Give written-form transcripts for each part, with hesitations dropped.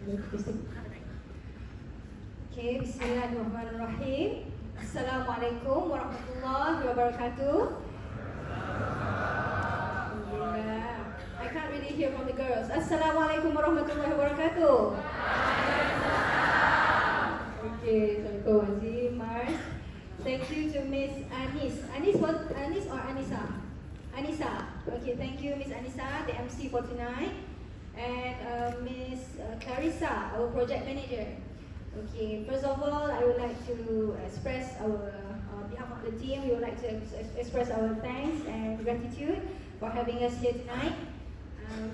Okay, bismillahirrahmanirrahim. Assalamualaikum warahmatullahi wabarakatuh. Yeah. I can't really hear from the girls. Assalamualaikum warahmatullahi wabarakatuh. Okay, Assalamualaikum Azeem, Mars. Thank you to Miss Anis. Anis or Anissa? Anissa. Okay, thank you Miss Anissa, the MC for tonight. And Miss Marisa, our project manager. Okay, first of all, I would like to express on behalf of the team, we would like to express our thanks and gratitude for having us here tonight.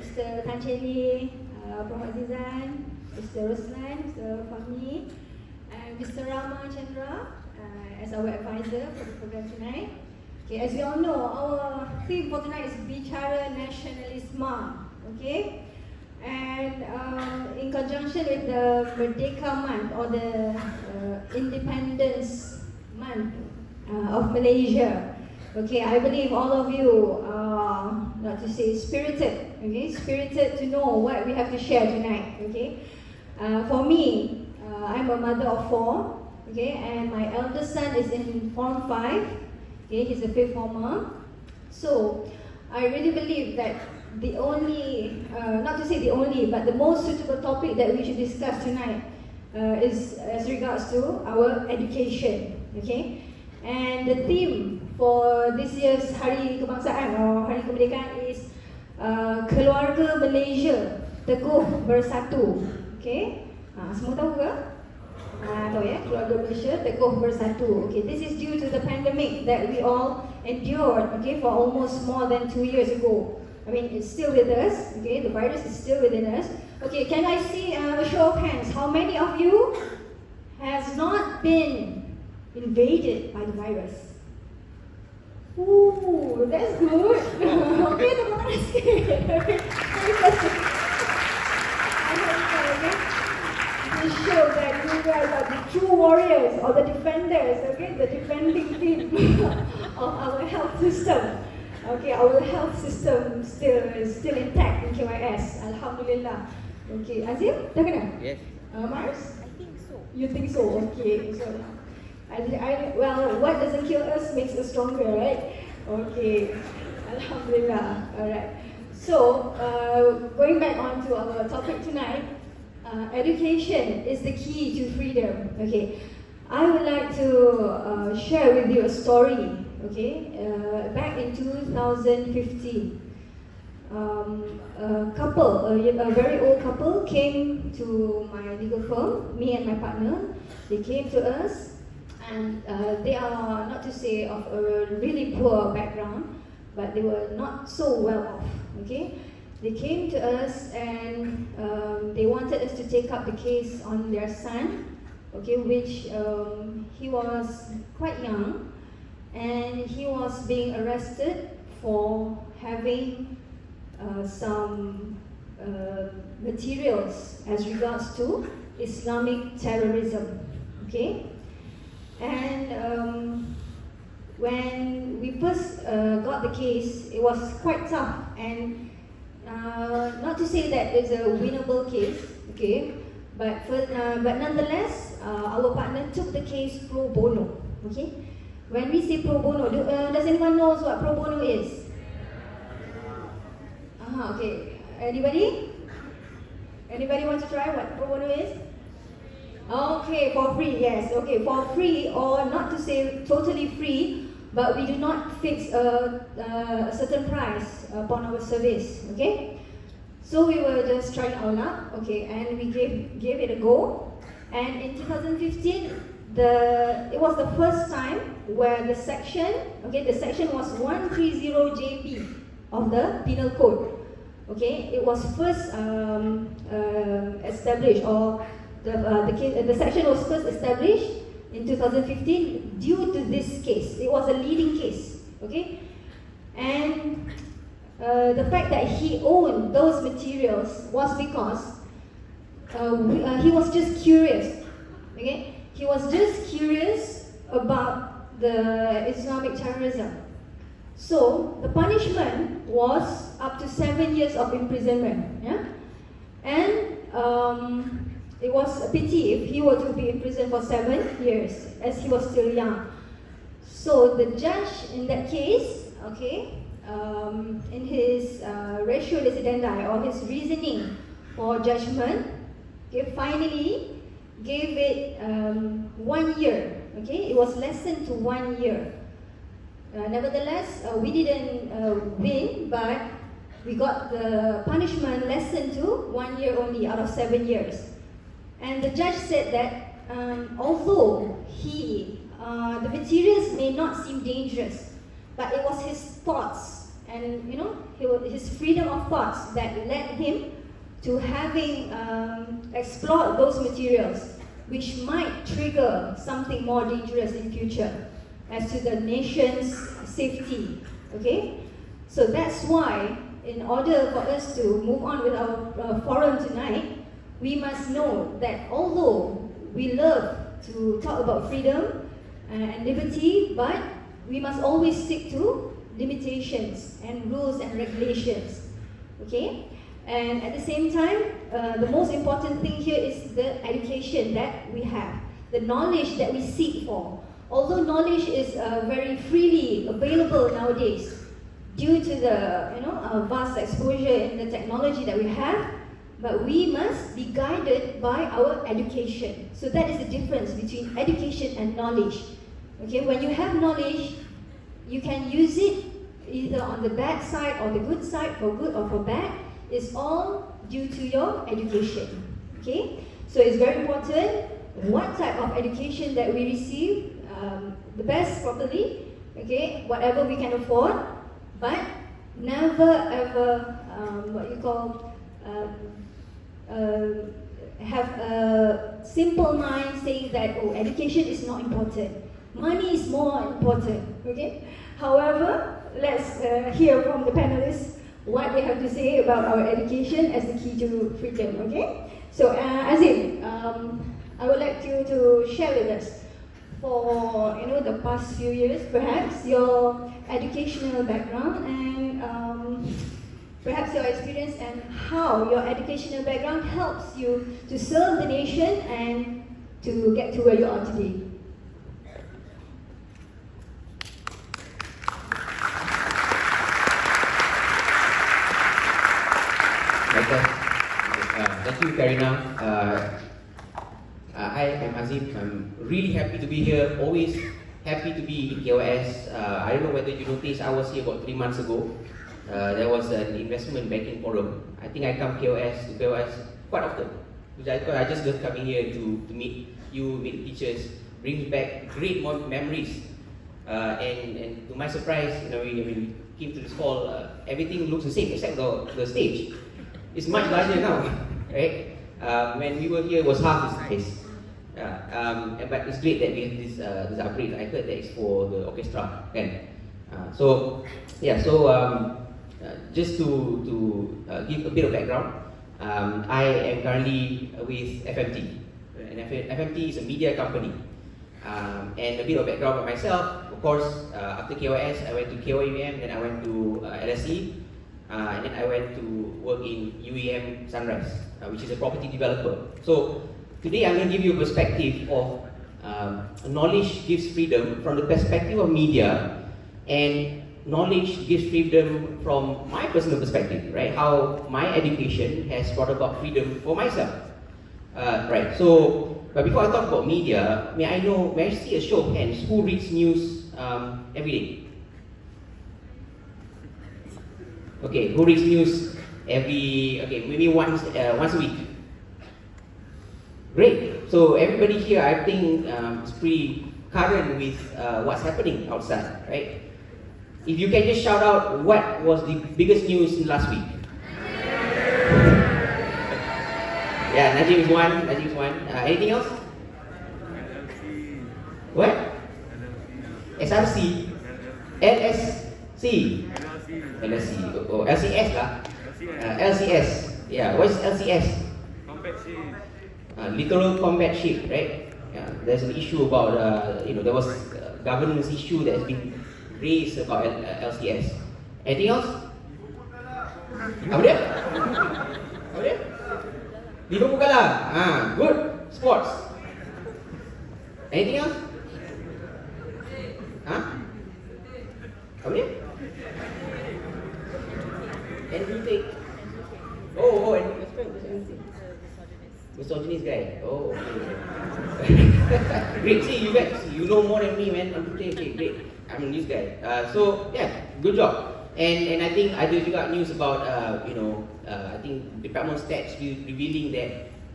Mr. Tan Cheli, Prof. Azizan, Mr. Ruslan, Mr. Fahmi, and Mr. Rama Chandra as our advisor for the program tonight. Okay, as you all know, our theme for tonight is Bicara Nationalism. Okay? And in conjunction with the Merdeka Month or the Independence Month of Malaysia, okay, I believe all of you are, not to say spirited, okay, spirited to know what we have to share tonight, okay. For me, I'm a mother of 4, okay, and my eldest son is in Form 5, okay, he's a 5th former. So, I really believe that the only, not to say the only, but the most suitable topic that we should discuss tonight is as regards to our education, okay? And the theme for this year's Hari Kebangsaan or Hari Kemerdekaan is Keluarga Malaysia Teguh Bersatu, okay? Semua tahu ke? Tahu ya, Keluarga Malaysia Teguh Bersatu. Okay, this is due to the pandemic that we all endured, okay, for almost more than 2 years ago. I mean, it's still with us, okay, the virus is still within us. Okay, can I see a show of hands? How many of you has not been invaded by the virus? Ooh, that's good. Okay, terima kasih. To show that you guys are the true warriors or the defenders, okay, the defending team of our health system. Okay, our health system still intact in KYS. Alhamdulillah. Okay, Azeem, dah kena? Yes. Mars? I think so. You think so? Okay. So, well, what doesn't kill us makes us stronger, right? Okay. Alhamdulillah. Alright. So, going back on to our topic tonight, education is the key to freedom. Okay. I would like to share with you a story. Okay, back in 2015, a very old couple came to my legal firm, me and my partner. They came to us, and they are, not to say of a really poor background, but they were not so well off, okay? They came to us and they wanted us to take up the case on their son, okay, which he was quite young, and he was being arrested for having some materials as regards to Islamic terrorism, okay? And when we first got the case, it was quite tough, and not to say that it's a winnable case, okay? But nonetheless, our partner took the case pro bono, okay? When we say pro bono, does anyone know what pro bono is? Okay. Anybody? Anybody want to try what pro bono is? Okay, for free, yes. Okay, for free, or not to say totally free, but we do not fix a certain price upon our service, okay? So we were just trying our luck, okay, and we gave it a go. And in 2015, it was the first time where the section was 130 JP of the penal code. Okay, it was first established, or the section was first established in 2015 due to this case. It was a leading case. Okay, and the fact that he owned those materials was because he was just curious. Okay. He was just curious about the Islamic terrorism. So the punishment was up to 7 years of imprisonment. Yeah? And it was a pity if he were to be in prison for 7 years, as he was still young. So the judge in that case, okay, in his ratio decidendi, or his reasoning for judgment, okay, finally gave it 1 year. Okay, it was lessened to 1 year. Nevertheless, we didn't win, but we got the punishment lessened to 1 year only out of 7 years. And the judge said that although the materials may not seem dangerous, but it was his thoughts and his freedom of thoughts that led him to having explored those materials, which might trigger something more dangerous in future as to the nation's safety. Okay, so that's why, in order for us to move on with our forum tonight, we must know that although we love to talk about freedom and liberty, but we must always stick to limitations and rules and regulations. Okay? And at the same time, the most important thing here is the education that we have, the knowledge that we seek for. Although knowledge is very freely available nowadays, due to the vast exposure in the technology that we have, but we must be guided by our education. So that is the difference between education and knowledge. Okay, when you have knowledge, you can use it either on the bad side or the good side, for good or for bad. It's all due to your education. Okay, so it's very important what type of education that we receive, the best probably, okay, whatever we can afford, but never ever have a simple mind saying that, oh, education is not important, money is more important. Okay, however, let's hear from the panelists what they have to say about our education as the key to freedom. Okay, so Azeem, I would like you to share with us, for the past few years, perhaps your educational background and perhaps your experience and how your educational background helps you to serve the nation and to get to where you are today. Thank you, Khairina. Hi, I'm Azeem. I'm really happy to be here. Always happy to be in KOS. I don't know whether you noticed, I was here about 3 months ago. There was an investment banking forum. I think I come to KOS quite often. I just love coming here to meet you, meet teachers, brings back great memories. And to my surprise, when we came to this hall, everything looks the same except the stage. It's much larger now, right? When we were here, it was half this size. But it's great that we have this upgrade. I heard that it's for the orchestra. Just to give a bit of background, I am currently with FMT. And FMT is a media company. And a bit of background about myself. Of course, after KOS, I went to KOUM, then I went to LSE, and then I went to work in UEM Sunrise, which is a property developer. So today I'm going to give you a perspective of knowledge gives freedom from the perspective of media, and knowledge gives freedom from my personal perspective, right? How my education has brought about freedom for myself, right? So, but before I talk about media, may I see a show of hands who reads news every day? Okay, who reads news maybe once a week? Great. So everybody here, I think, is pretty current with what's happening outside, right? If you can just shout out what was the biggest news in last week. Yeah, Najib is one. Anything else? What? SRC? LSC? LSC. Oh, LCS lah. LCS. Yeah, what is LCS? Combat ship. Littoral combat ship, right? Yeah, there's an issue about, there was governance issue that has been raised about LCS. Anything else? Apa dia? Liverpool kalah. Good. Sports. Anything else? Apa ni? Entertain. Oh, and misogynist guy. Oh, okay. Great. See, you guys, you know more than me, man. Okay, great. I'm a news guy. So yeah, good job. And I think ada juga news about I think Department of Stats revealing that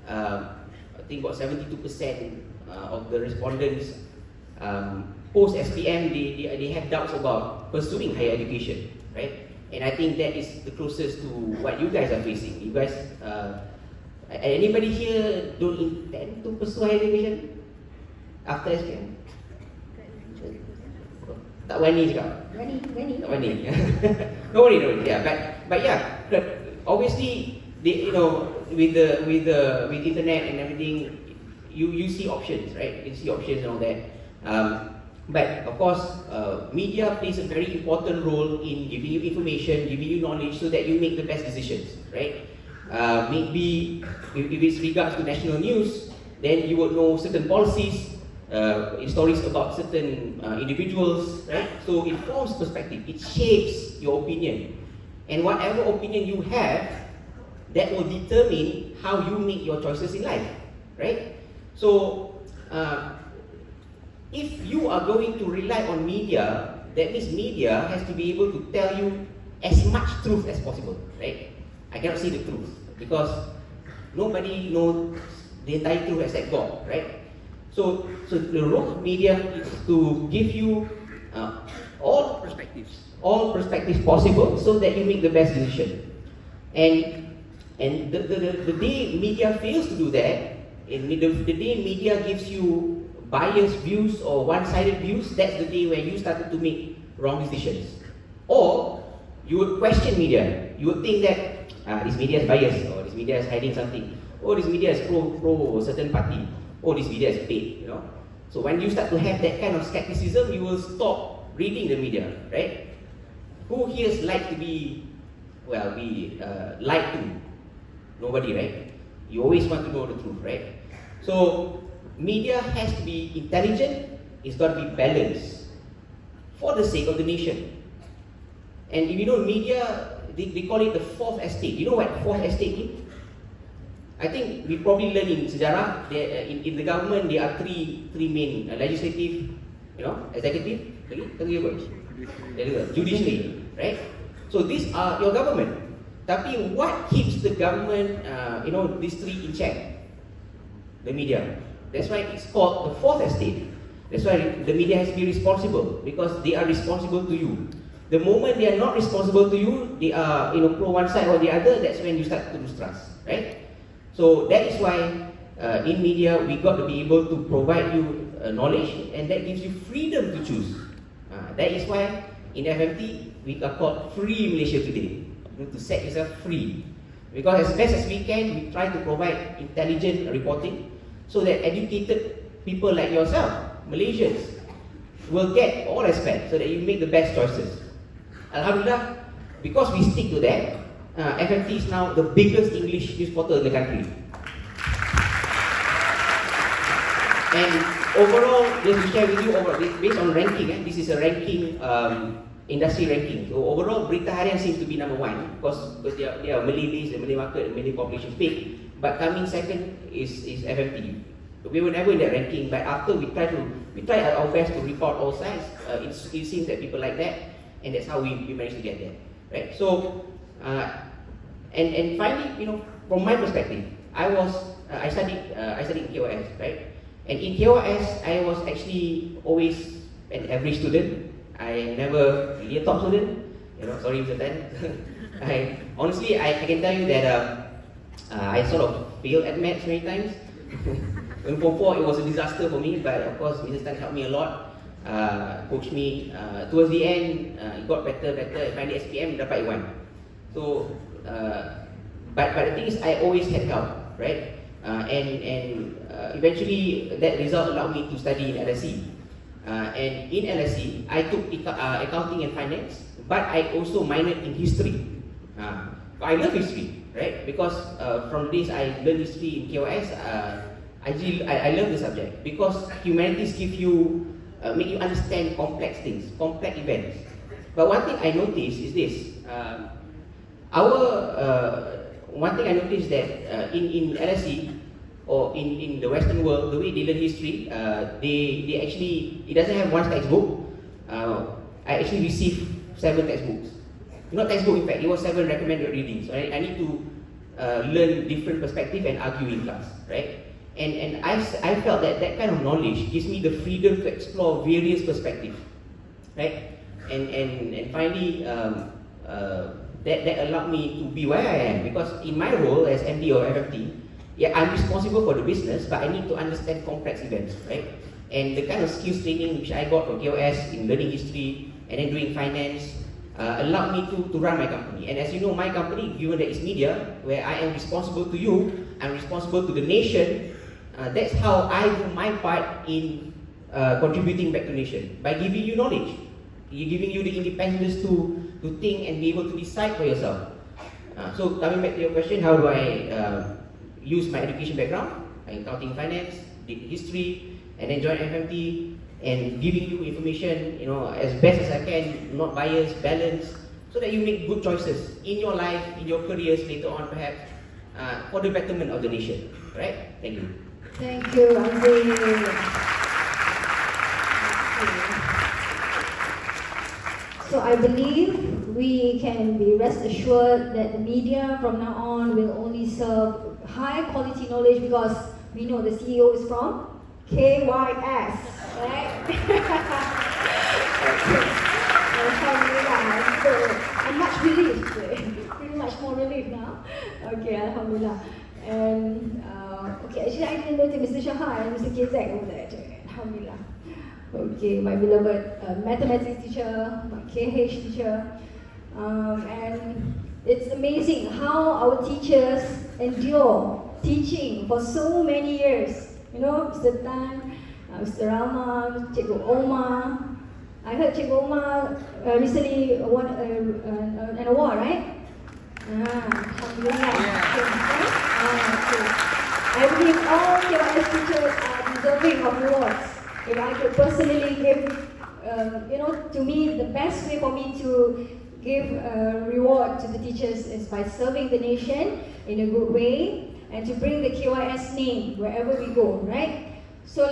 I think about 72% of the respondents post SPM they have doubts about pursuing higher education, right? And I think that is the closest to what you guys are facing. You guys, anybody here don't intend to pursue higher education after SPM? Tak berani cakap. Tak berani. No worry. Yeah, but yeah, obviously they, with internet and everything, you see options, right? You see options and all that. But of course, media plays a very important role in giving you information, giving you knowledge, so that you make the best decisions, right? Maybe if it's regards to national news, then you would know certain policies, stories about certain individuals, right? So it forms perspective, it shapes your opinion, and whatever opinion you have, that will determine how you make your choices in life, right? So if you are going to rely on media, that means media has to be able to tell you as much truth as possible, right? I cannot say the truth because nobody knows the entire truth except God, right? So the role of media is to give you all perspectives possible, so that you make the best decision. And the day media fails to do that, and the day media gives you biased views or one-sided views, that's the day when you started to make wrong decisions. Or you would question media. You would think that this media is biased, or this media is hiding something, or this media is pro certain party, or this media is paid. So when you start to have that kind of skepticism, you will stop reading the media, right? Who here like to be lied to? Nobody, right? You always want to know the truth, right? So media has to be intelligent, it's got to be balanced for the sake of the nation. And if you know media, they call it the fourth estate. You know what fourth estate is? I think we probably learn in sejarah that in the government there are three main legislative, executive, judiciary, right? So these are your government. Tapi what keeps the government, these three in check? The media. That's why it's called the fourth estate. That's why the media has to be responsible, because they are responsible to you. The moment they are not responsible to you, they are pro one side or the other, that's when you start to lose trust, right? So that is why in media we got to be able to provide you knowledge, and that gives you freedom to choose. That is why in FMT we are called Free Malaysia Today. To set yourself free, because as best as we can, we try to provide intelligent reporting, so that educated people like yourself, Malaysians, will get all aspects, so that you make the best choices. Alhamdulillah, because we stick to that, FMT is now the biggest English news portal in the country. And overall, just to share with you, based on ranking, this is a ranking, industry ranking. So overall, Berita Harian seems to be number one, because they are Malay based, the Malay market, the Malay population big. But coming second is FMT. We were never in that ranking, but after we try our best to report all sides, it seems that people like that, and that's how we managed to get there, right? So, and finally, from my perspective, I studied in KOS, right? And in KOS, I was actually always an average student. I never really a top student. Sorry, Mr. Tan. Honestly, I can tell you that I sort of failed at maths many times. In Form 4, it was a disaster for me, but of course, Mr. Tan helped me a lot, coached me. Towards the end, it got better. Finally, SPM dapat A1. So, but the thing is, I always had help, right? And eventually, that result allowed me to study in LSE. And in LSE, I took accounting and finance, but I also minored in history. I love history, right? Because from this I learned history in KYS. I love the subject because humanities give you make you understand complex things, complex events. But one thing I noticed is this: one thing I noticed that in LSE or in the Western world, the way they learn history, they actually, it doesn't have one textbook. I actually received 7 textbooks. Not textbook, in fact, it was 7 recommended readings. Right? I need to learn different perspective and argue in class, right? And I felt that that kind of knowledge gives me the freedom to explore various perspectives, right? And finally, that allowed me to be where I am, because in my role as MD or FFT, yeah, I'm responsible for the business, but I need to understand complex events, right? And the kind of skills training which I got from KOS in learning history and then doing finance allowed me to run my company. And as you know, my company, given that it's media, where I am responsible to you, I'm responsible to the nation. That's how I do my part in contributing back to nation, by giving you knowledge, giving you the independence to think and be able to decide for yourself. So coming back to your question, how do I use my education background, accounting, finance, did history, and then join FMT, and giving you information, as best as I can, not biased, balanced, so that you make good choices in your life, in your careers later on, perhaps, for the betterment of the nation. Right? Thank you. Thank you, Azeem. So I believe we can be rest assured that the media from now on will only serve high quality knowledge, because we know the CEO is from KYS, right? Alhamdulillah. So I'm much relieved today. Pretty much more relieved now. Okay, Alhamdulillah. And okay, actually I didn't know Mr. Shahar and Mr. KZ over there. Alhamdulillah. Okay, my beloved mathematics teacher, my KH teacher, and it's amazing how our teachers endure teaching for so many years. Mr. Tan, Mr. Rama, Cikgu Omar. I heard Cikgu Omar recently won an award, right? Alhamdulillah. Okay. I believe all KYS teachers are deserving of awards. If I could personally give, to me, the best way for me to give a reward to the teachers is by serving the nation in a good way and to bring the KYS name wherever we go, right? So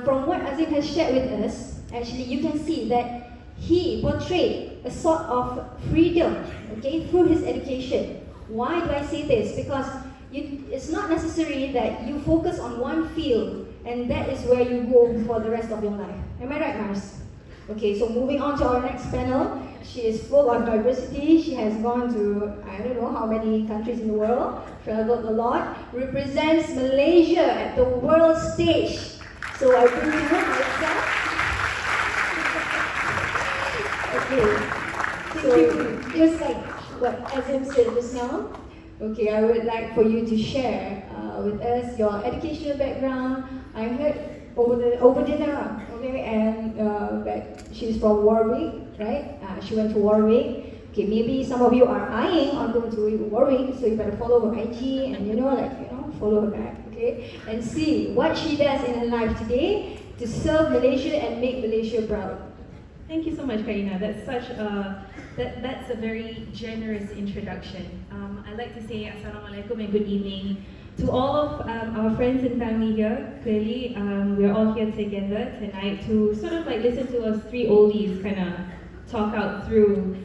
from what Azeem has shared with us, actually you can see that he portrayed a sort of freedom, okay, through his education. Why do I say this? Because it's not necessary that you focus on one field and that is where you go for the rest of your life. Am I right, Mars? Okay, so moving on to our next panel. She is full of diversity. She has gone to, I don't know how many countries in the world, traveled a lot, represents Malaysia at the world stage. So I bring you Marisa. Okay, so just like what Azeem said just now, okay, I would like for you to share with us your educational background. I heard over dinner, okay, and that she's from Warwick, right? She went to Warwick. Okay, maybe some of you are eyeing on going to Warwick, so you better follow her IG and follow her back, okay, and see what she does in her life today to serve Malaysia and make Malaysia proud. Thank you so much, Khairina. That's such a that's a very generous introduction. I'd like to say Assalamualaikum and good evening to all of our friends and family here. Clearly, we're all here together tonight to sort of listen to us 3 oldies kind of talk out through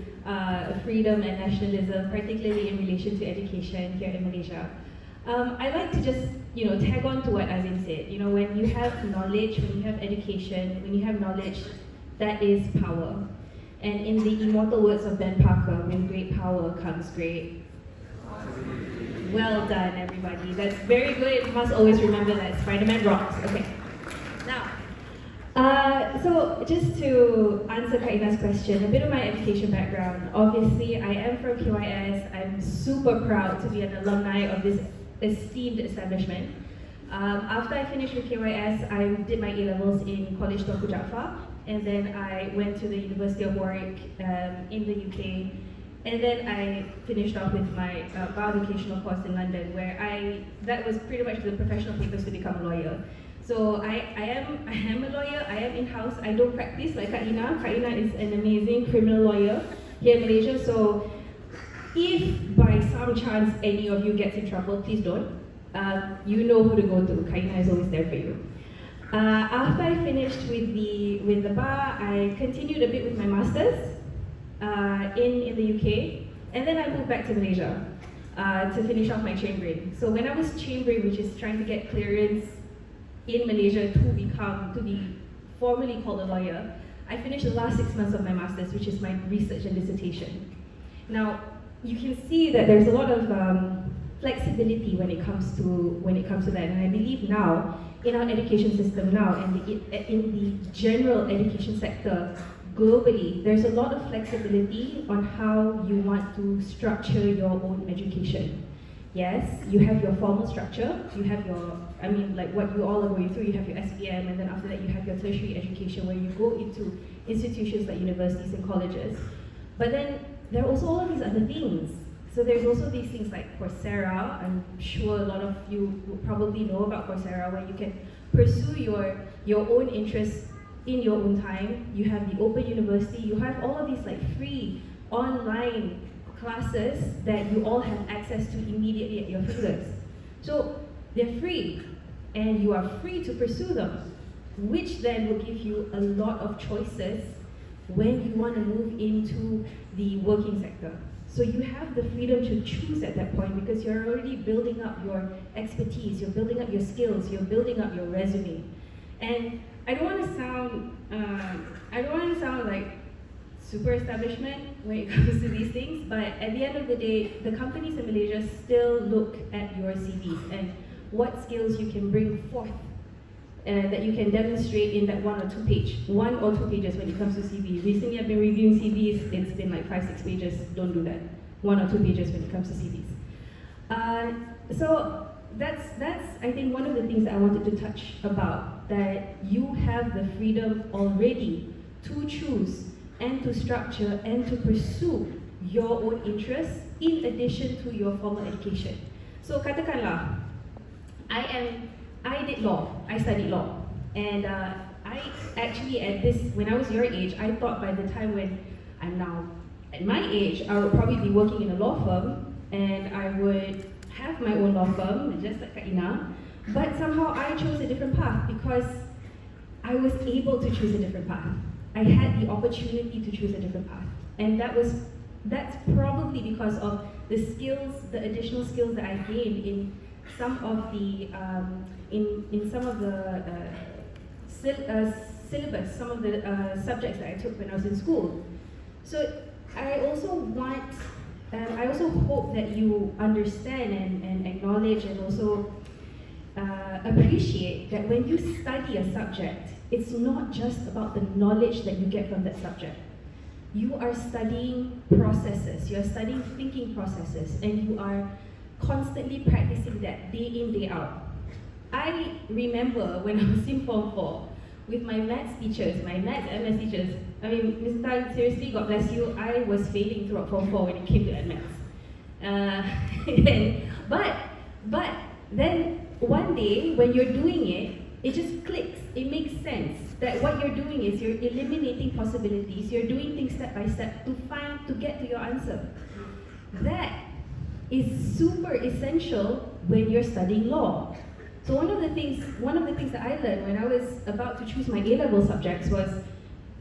freedom and nationalism, particularly in relation to education here in Malaysia. I'd like to just tag on to what Azeem said. When you have knowledge, when you have education, when you have knowledge, that is power. And in the immortal words of Ben Parker, with great power comes great. Well done, everybody. That's very good. You must always remember that. Spider-Man rocks. Okay. Now, so just to answer Khairina's question, a bit of my education background. Obviously, I am from QIS. I'm super proud to be an alumni of this esteemed establishment. After I finished with QIS, I did my A-levels in College Tunku Jaafar, and then I went to the University of Warwick in the UK. And then I finished off with my bar vocational course in London, where that was pretty much the professional papers to become a lawyer. So I am a lawyer, I am in-house, I don't practice like Khairina. Khairina is an amazing criminal lawyer here in Malaysia, so if by some chance any of you gets in trouble, please don't. You know who to go to, Khairina is always there for you. After I finished with the bar, I continued a bit with my masters in the UK, and then I moved back to Malaysia to finish off my chambering. So when I was chambering, which is trying to get clearance in Malaysia to be formally called a lawyer, I finished the last 6 months of my masters, which is my research and dissertation. Now you can see that there's a lot of flexibility when it comes to that, and I believe now in our education system now and in the general education sector globally, there's a lot of flexibility on how you want to structure your own education. Yes, you have your formal structure, you have like what you all are going through, you have your SPM, and then after that you have your tertiary education where you go into institutions like universities and colleges. But then there are also all of these other things. So there's also these things like Coursera. I'm sure a lot of you will probably know about Coursera, where you can pursue your own interests in your own time. You have the Open University, you have all of these like free online classes that you all have access to immediately at your fingers. So they're free, and you are free to pursue them, which then will give you a lot of choices when you want to move into the working sector. So you have the freedom to choose at that point, because you're already building up your expertise, you're building up your skills, you're building up your resume. And I don't want to sound like super establishment when it comes to these things, but at the end of the day, the companies in Malaysia still look at your CVs and what skills you can bring forth that you can demonstrate in that 1 or 2 pages when it comes to CV. Recently I've been reviewing CVs, it's been like 5-6 pages, don't do that. 1 or 2 pages when it comes to CVs. So that's I think one of the things that I wanted to touch about, that you have the freedom already to choose and to structure and to pursue your own interests in addition to your formal education. So katakanlah, I did law, I studied law, and I actually when I was your age, I thought by the time when I'm now at my age, I would probably be working in a law firm, and I would have my own law firm, just like Khairina, but somehow I chose a different path because I was able to choose a different path. I had the opportunity to choose a different path, and that's probably because of the skills, the additional skills that I gained in some of the syllabus, some of the subjects that I took when I was in school. So I also hope that you understand and acknowledge and also appreciate that when you study a subject, it's not just about the knowledge that you get from that subject. You are studying processes, you are studying thinking processes, and you are constantly practicing that day in, day out. I remember when I was in Form 4 with my maths teachers, my maths MS teachers. I mean, Mr. Tan, seriously, God bless you, I was failing throughout Form 4 when it came to maths. But then one day when you're doing it, it just clicks, it makes sense that what you're doing is you're eliminating possibilities, you're doing things step by step to get to your answer. That is super essential when you're studying law. So one of the things that I learned when I was about to choose my A-level subjects was,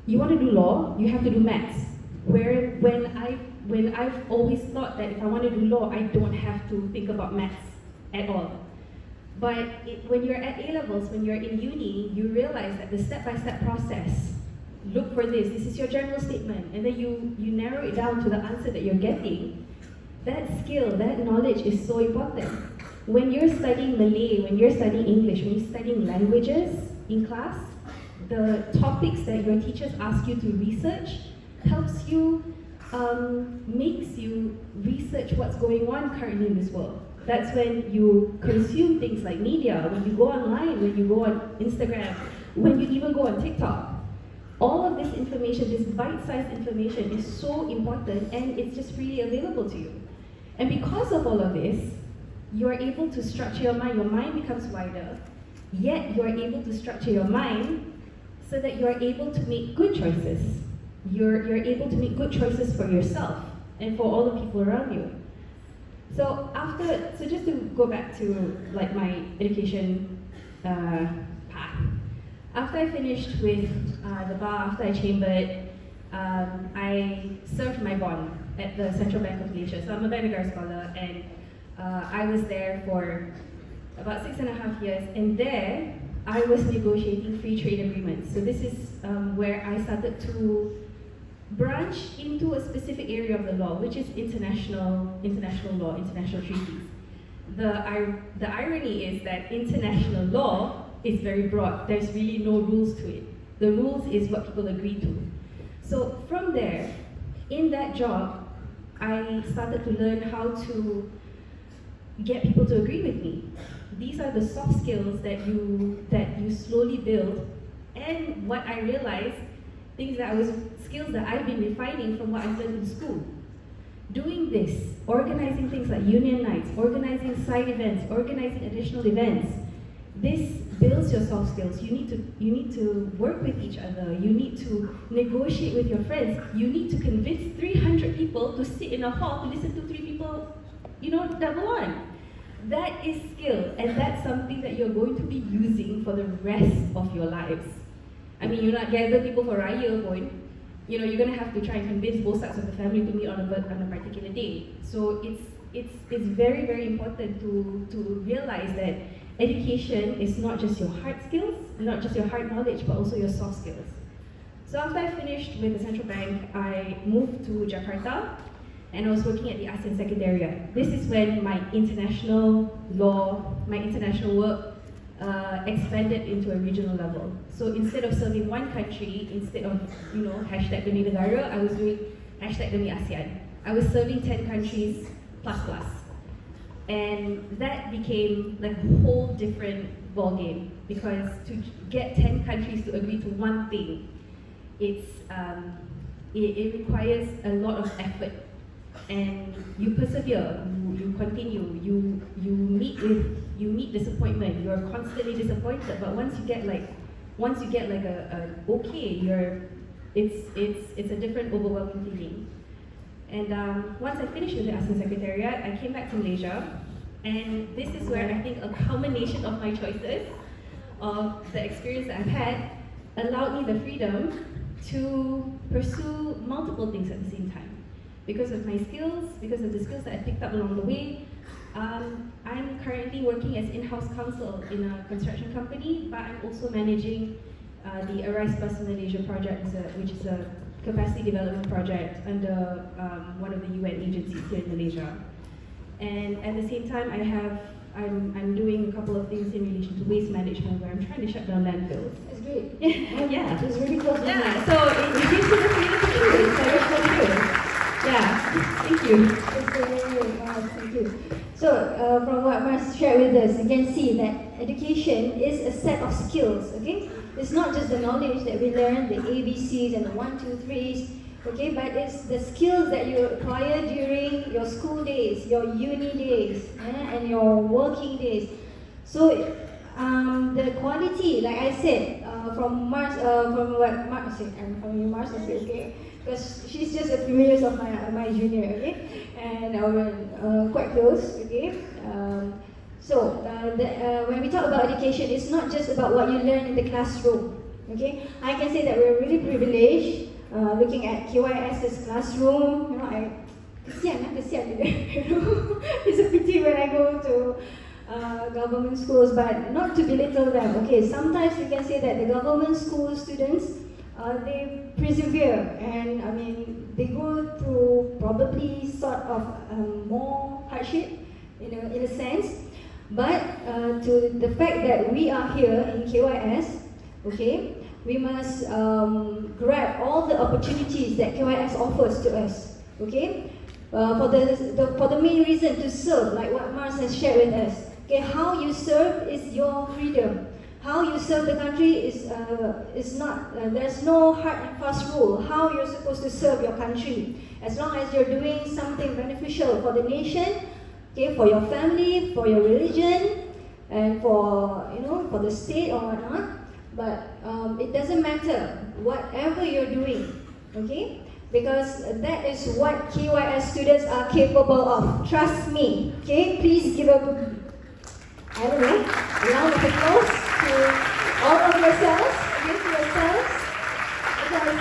you want to do law, you have to do maths. When I've always thought that if I want to do law, I don't have to think about maths at all. But when you're at A-levels, when you're in uni, you realize that the step-by-step process, look for this is your general statement, and then you narrow it down to the answer that you're getting. That skill, that knowledge is so important. When you're studying Malay, when you're studying English, when you're studying languages in class, the topics that your teachers ask you to research helps you, makes you research what's going on currently in this world. That's when you consume things like media, when you go online, when you go on Instagram, when you even go on TikTok. All of this information, this bite-sized information, is so important, and it's just freely available to you. And because of all of this, you are able to structure your mind. Your mind becomes wider, yet you are able to structure your mind so that you are able to make good choices. You're able to make good choices for yourself and for all the people around you. So just to go back to like my education path. After I finished with the bar, after I chambered, I served my bond at the Central Bank of Malaysia. So I'm a Bakar scholar, and I was there for about 6.5 years, and there I was negotiating free trade agreements. So this is where I started to branch into a specific area of the law, which is international law, international treaties. The irony is that international law is very broad. There's really no rules to it. The rules is what people agree to. So from there, in that job, I started to learn how to get people to agree with me. These are the soft skills that you slowly build. And what I realized, skills that I've been refining from what I've learned in school. Doing this, organizing things like union nights, organizing side events, organizing additional events, this builds your soft skills. You need to work with each other. You need to negotiate with your friends. You need to convince 300 people to sit in a hall to listen to 3 people, double on. That is skill, and that's something that you're going to be using for the rest of your lives. I mean, you're not gather people for Raya point. You're going to have to try and convince both sides of the family to meet on a particular day. So it's very, very important to realize that education is not just your hard skills, not just your hard knowledge, but also your soft skills. So after I finished with the Central Bank, I moved to Jakarta, and I was working at the ASEAN Secretariat. This is when my international law, my international work expanded into a regional level. So instead of serving one country, instead of hashtag demi negara, I was doing hashtag demi ASEAN. I was serving 10 countries plus. And that became like a whole different ballgame, because to get 10 countries to agree to one thing, it requires a lot of effort. And you persevere, you continue, you meet disappointment. You're constantly disappointed, but once you get like a okay, it's a different overwhelming feeling. And once I finished with the ASEAN Secretariat, I came back to Malaysia, and this is where I think a culmination of my choices, of the experience that I've had, allowed me the freedom to pursue multiple things at the same time. Because of my skills, because of the skills that I picked up along the way, I'm currently working as in-house counsel in a construction company, but I'm also managing the Arise Plus Malaysia project, which is a capacity development project under one of the UN agencies here in Malaysia. And at the same time, I'm doing a couple of things in relation to waste management, where I'm trying to shut down landfills. That's great. Yeah. It's really close to me. Yeah, so it gives you the freedom to do it. So that's what I do. Yeah, thank you. Thank you. So, from what Mars shared with us, you can see that education is a set of skills, okay? It's not just the knowledge that we learn, the ABCs and the 1, 2, 3s, okay? But it's the skills that you acquire during your school days, your uni days, and your working days. So, the quality, like I said, from what Mars said, and from you, Mars said, okay? Because she's just a few years of my junior, okay, and we're quite close, okay. When we talk about education, it's not just about what you learn in the classroom, okay. I can say that we're really privileged looking at KYS's classroom. Kesian, it's a pity when I go to government schools, but not to belittle them. Okay, sometimes we can say that the government school students, they persevere, and I mean they go through probably sort of more hardship, in a sense. But to the fact that we are here in KYS, okay, we must grab all the opportunities that KYS offers to us, okay. For the main reason to serve, like what Mars has shared with us. Okay, how you serve is your freedom. how you serve the country is not, there's no hard and fast rule how you're supposed to serve your country. As long as you're doing something beneficial for the nation, okay, for your family, for your religion, and for, you know, for the state or whatnot. But it doesn't matter whatever you're doing, okay? Because that is what KYS students are capable of. Trust me, okay? Please give a round of applause to all of yourselves, okay, to yourselves. Because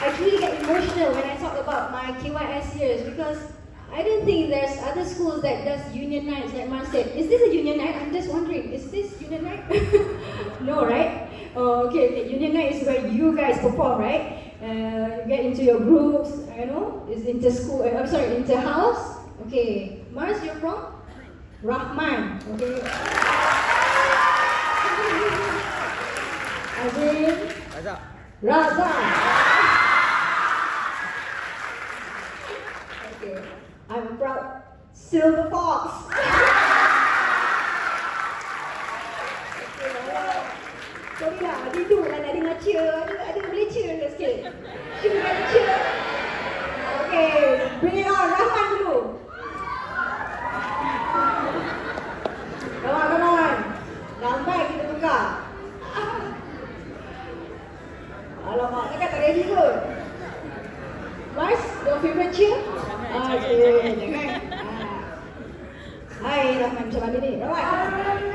I truly get emotional when I talk about my KYS years, because I don't think there's other schools that does union nights, like Mar said. Is this a union night? I'm just wondering, is this union night? No, right? Okay, union night is where you guys perform, right? You get into your groups, you know, it's inter-school, inter-house. Okay, Mars, you're from? Rahman, okay. Azeem? Raza. Okay, I'm a proud silver fox. Sorry lah, tidur lah nak dengar cheer. Ada boleh cheer ke sikit? Cheer kan cheer? Okay, bring it on, Rahman dulu. Come on. Lambat kita tukar. Alamak, takkan tak ready kot. Mars, your favourite cheer? Okay, jangan. Hai Rahman, macam mana ni? Rahman.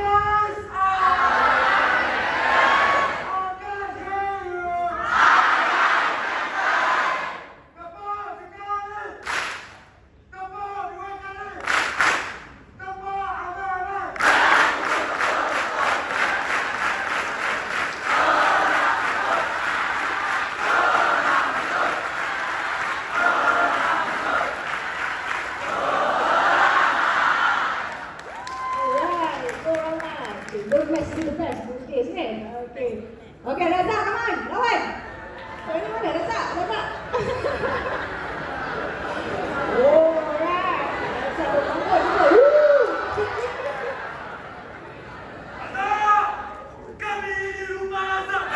Okay, Razeek, come on, lawan. Kau ni mana, Razeek? Oh, alright. Razeek bertanggung juga. Kami di rumah Razeek.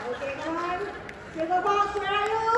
Okay, come on. Silver box, where are you?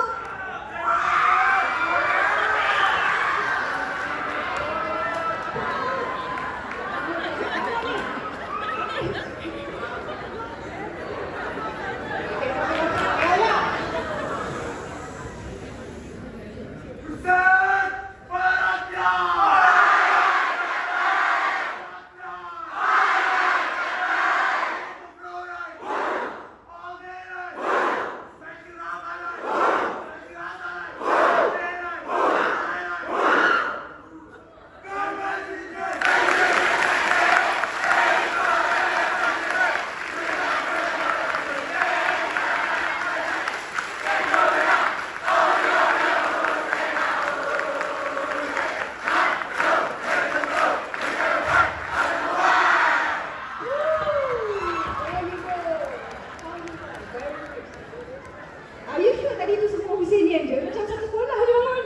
Are you sure tadi tu semua Husseinian je? Macam satu sekolah je orang.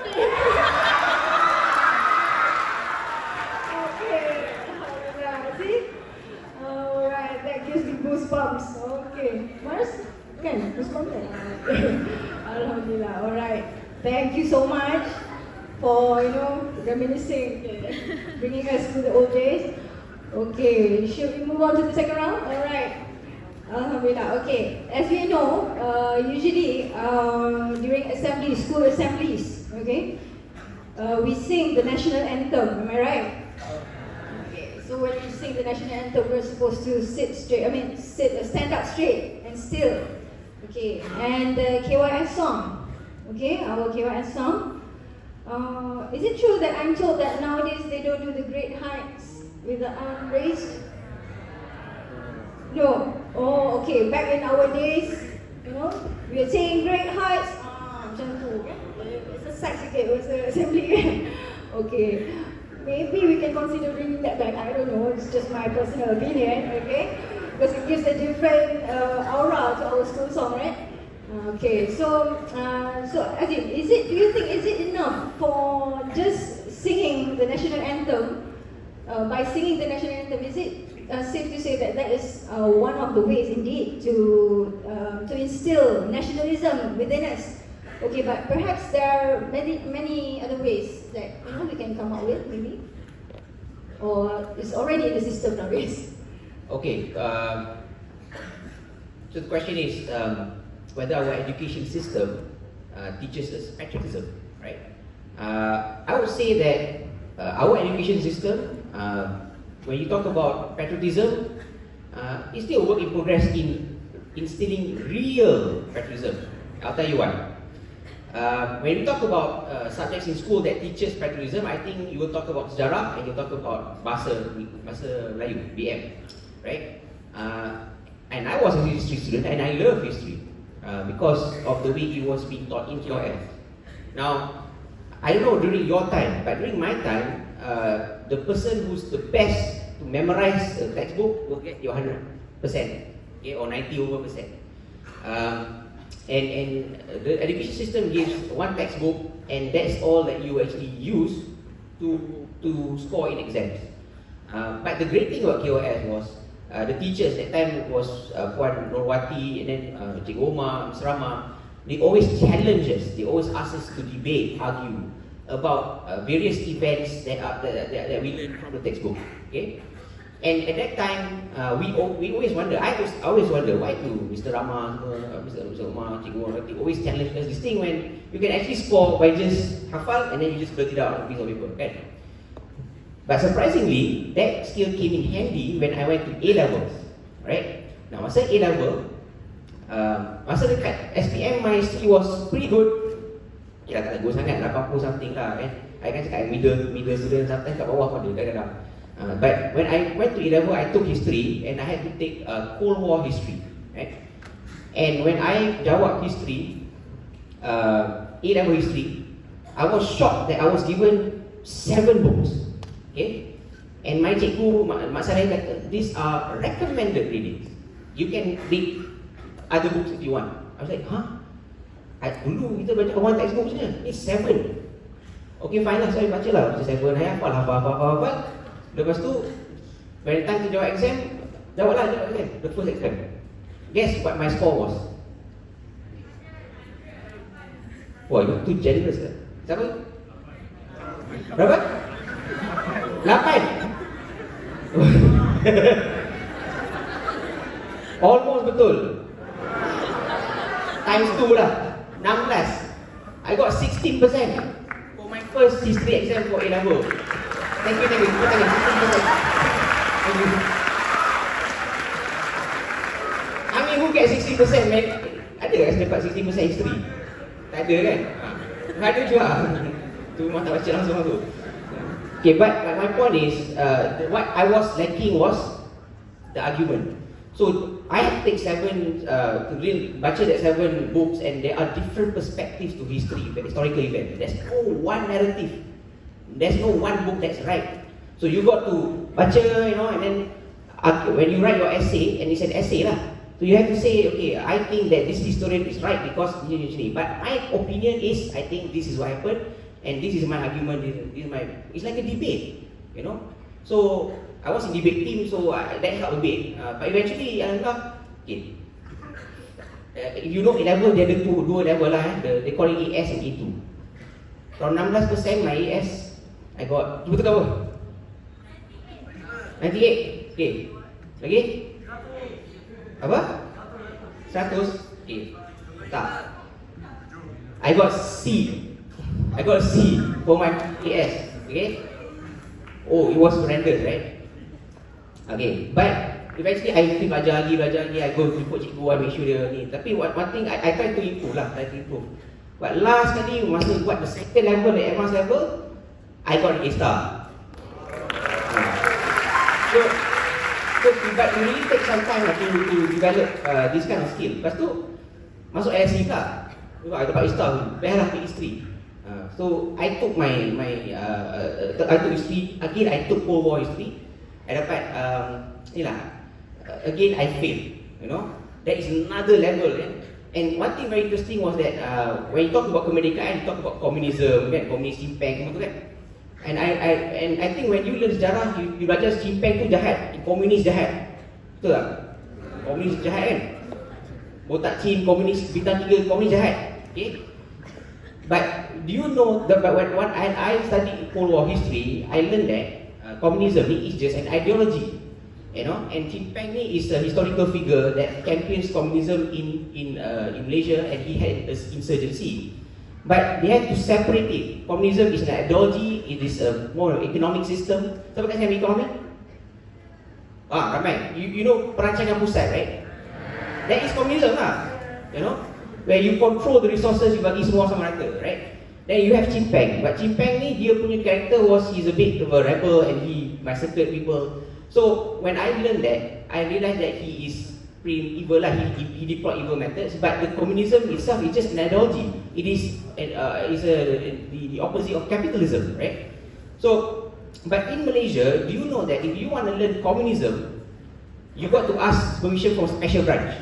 Okay. Alright, see? Alright, that gives me goosebumps. Okay. Mars? Kan? Goosebumps kan? Alhamdulillah. Alright. Thank you so much for, reminiscing, bringing us to the old days. Okay, should we move on to the second round? Alright. Alhamdulillah. Okay, as we know, usually during assemblies, school assemblies, okay, we sing the national anthem. Am I right? Okay. So when we sing the national anthem, we're supposed to sit straight. Stand up straight and still. Okay. And the KYS song. Okay, our KYS song. Is it true that I'm told that nowadays they don't do the great heights with the arm raised? No. Oh, okay. Back in our days, we are saying great heights. Macam tu. It's a side sikit, it's an assembly. Okay. Maybe we can consider bringing that back. I don't know. It's just my personal opinion. Okay. Because it gives brings a different aura to our school song, right? Okay, so Azeem, do you think is it enough for just singing the national anthem? By singing the national anthem, is it safe to say that that is one of the ways indeed to instill nationalism within us? Okay, but perhaps there are many other ways that we can come up with, maybe, or it's already in the system nowadays. Okay. So the question is whether our education system teaches us patriotism, right? I would say that our education system, when you talk about patriotism, it's still a work in progress in instilling real patriotism. I'll tell you why. When you talk about subjects in school that teaches patriotism, I think you will talk about sejarah and you talk about bahasa Melayu, BM, right? And I was a history student and I love history because of the way it was being taught in QRF. Now, I don't know during your time, but during my time, the person who's the best to memorize a textbook will get your 100%, okay, or 90%. And the education system gives one textbook, and that's all that you actually use to score in exams. But the great thing about KOS was the teachers at that time was Puan Norwati and then Cik Omar, Ms. Rama. They always challenge us. They always ask us to debate, argue about various events that we learn from the textbook. Okay, and at that time we always wonder. I always wonder why do Mr. Rama, Mr. Omar, Cik Omar always challenge us this thing when you can actually score by just hafal and then you just blurt it out on a piece of paper, kan? But surprisingly, that skill came in handy when I went to A-levels, right? Now, masa A-level, masa dekat SPM, my history was pretty good. Ya, tak bagus sangat, 80 something lah, kan? I kan cakap middle student, sometimes kat bawah pun ada kadang-kadang. But when I went to A-level, I took history and I had to take Cold War history, right? And when I jawab history, A-level history, I was shocked that I was given 7 books. Okay, and my cikgu, Mak Sarah kata, these are recommended readings. You can read other books if you want. I was like, huh? Dulu kita baca one textbook saja. It's 7. Okay, fine lah, saya baca lah. Baca 7, saya hafal. Lepas tu, when the time to jawab exam, jawab exam. The first exam. Guess what my score was? Wah, you too generous lah. Siapa? Berapa? 8. Almost betul. Times 2 lah. 16. I got 16% for my first history exam for A-level. Thank you. 16%. Thank you. I mean, who gets 16%, man? Ada kan dapat 16% history? Tak ada kan? Tak ada juga. Tu memang tak baca langsung tu. Okay, but my point is, what I was lacking was the argument. So I take 7 to really baca that 7 books, and there are different perspectives to history, historical events. There's no one narrative. There's no one book that's right. So you got to baca, and then when you write your essay, and it's an essay lah. So you have to say, okay, I think that this historian is right because usually. But my opinion is, I think this is what happened. And this is my argument, it's like a debate, So, I was in debate team, so that helped a bit. But eventually, okay. If you know A-level, dia ada dua level lah, they call it AS and A2. From 16% my AS, I got, cuba tukar apa? 98, okay. Lagi? Apa? 100? Okay. Tak. I got C for my AS, okay? Oh, it was horrendous, right? Okay, but eventually I still belajar lagi, I go report cikgu, I make sure dia ni. Tapi one thing, I try to improve. But last kali, masa buat the second level, the advanced level, I got an A star. But you really take some time to develop this kind of skill. Lepas tu, masuk LSE pula. I dapat A star, best lah history. So I took I took history again. I took Cold War history. I dapat again I failed. You know, that is another level. And one thing very interesting was that when you talk about kemerdekaan, you talk about communism, kan, komunis Chimpeng, betul kan? And I think when you learn sejarah, you belajar Chimpeng tu jahat, komunis jahat, betul tak? Komunis jahat kan? Botak Chin, komunis bintang 3, komunis jahat. Okay? But do you know that when I studied Cold War history, I learned that communism is just an ideology. You know, and Chimpeng ni is a historical figure that champions communism in Malaysia, and he had an insurgency. But they had to separate it. Communism is an ideology, it is a more economic system. Siapa kat sini ekonomi? Ramai. You know perancangan pusat, right? That is communism lah. You know, where you control the resources, you bagi semua sama rata, right? Then you have Chimpeng. But Chimpeng ni, dia punya character was, he's a bit of a rebel and he massacred people. So when I learned that, I realized that he is pretty evil lah. He deployed evil methods. But the communism itself is just an ideology. It is the opposite of capitalism, right? So, but in Malaysia, do you know that if you want to learn communism, you got to ask permission from special branch.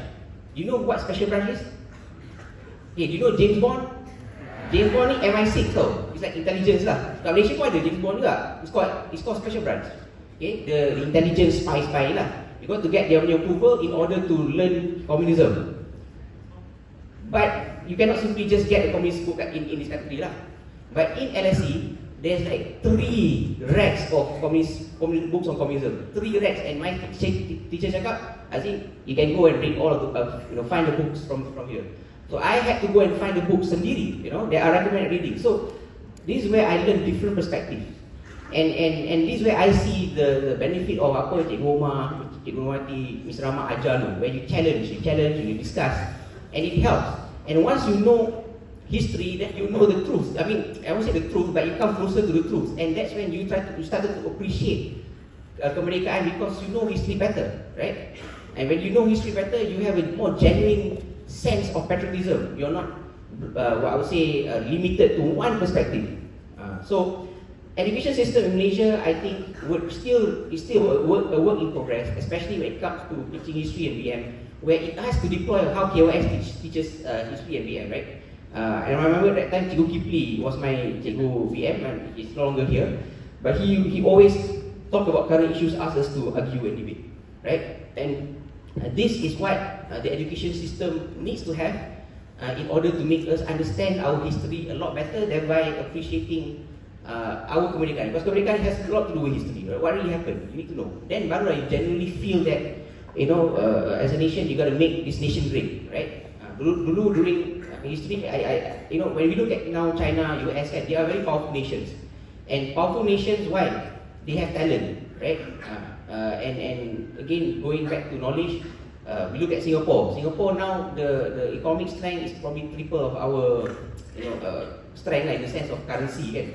Do you know what special branch is? Okay, do you know James Bond? James Bond ni MI6 tau. It's like intelligence lah. Kat Malaysia pun ada James Bond juga. It's called special branch. Okay, the intelligence spy lah. You got to get their approval in order to learn communism. But you cannot simply just get the communist book in this country lah. But in LSE, there's like 3 racks of communist books on communism. 3 racks, and my teacher cakap, Azeem, you can go and read all of the, find the books from here. So I had to go and find the books sendiri. You know, they are recommended reading. So this is where I learn different perspectives. And this is where I see the benefit of apa Cikgu Omar, Cikgu Mati, Mr. Rahmat ajar tu, where you challenge, you discuss, and it helps. And once you know history, then you know the truth. I mean, I won't say the truth, but you come closer to the truth, and that's when you started to appreciate kemerdekaan, because you know history better, right? And when you know history better, you have a more genuine sense of patriotism. You're not, what I would say, limited to one perspective. So. Education system in Malaysia, I think, is still a work in progress, especially when it comes to teaching history and BM, where it has to deploy how KOS teaches history and BM, right? And I remember that time Cikgu Kipli was my Cikgu BM, and he's no longer here, but he always talk about current issues, ask us to argue and debate, right? And this is what the education system needs to have in order to make us understand our history a lot better, thereby appreciating our kemerdekaan, because kemerdekaan has a lot to do with history, right? What really happened, you need to know. Then baru you genuinely feel that, you know, as a nation, you got to make this nation great, right? Dulu during history, you know, when we look at now China, US, they are very powerful nations, and powerful nations, why? They have talent, right? And again, going back to knowledge, we look at Singapore. Singapore now, the economic strength is probably triple of our, you know, strength, like, in the sense of currency, kan?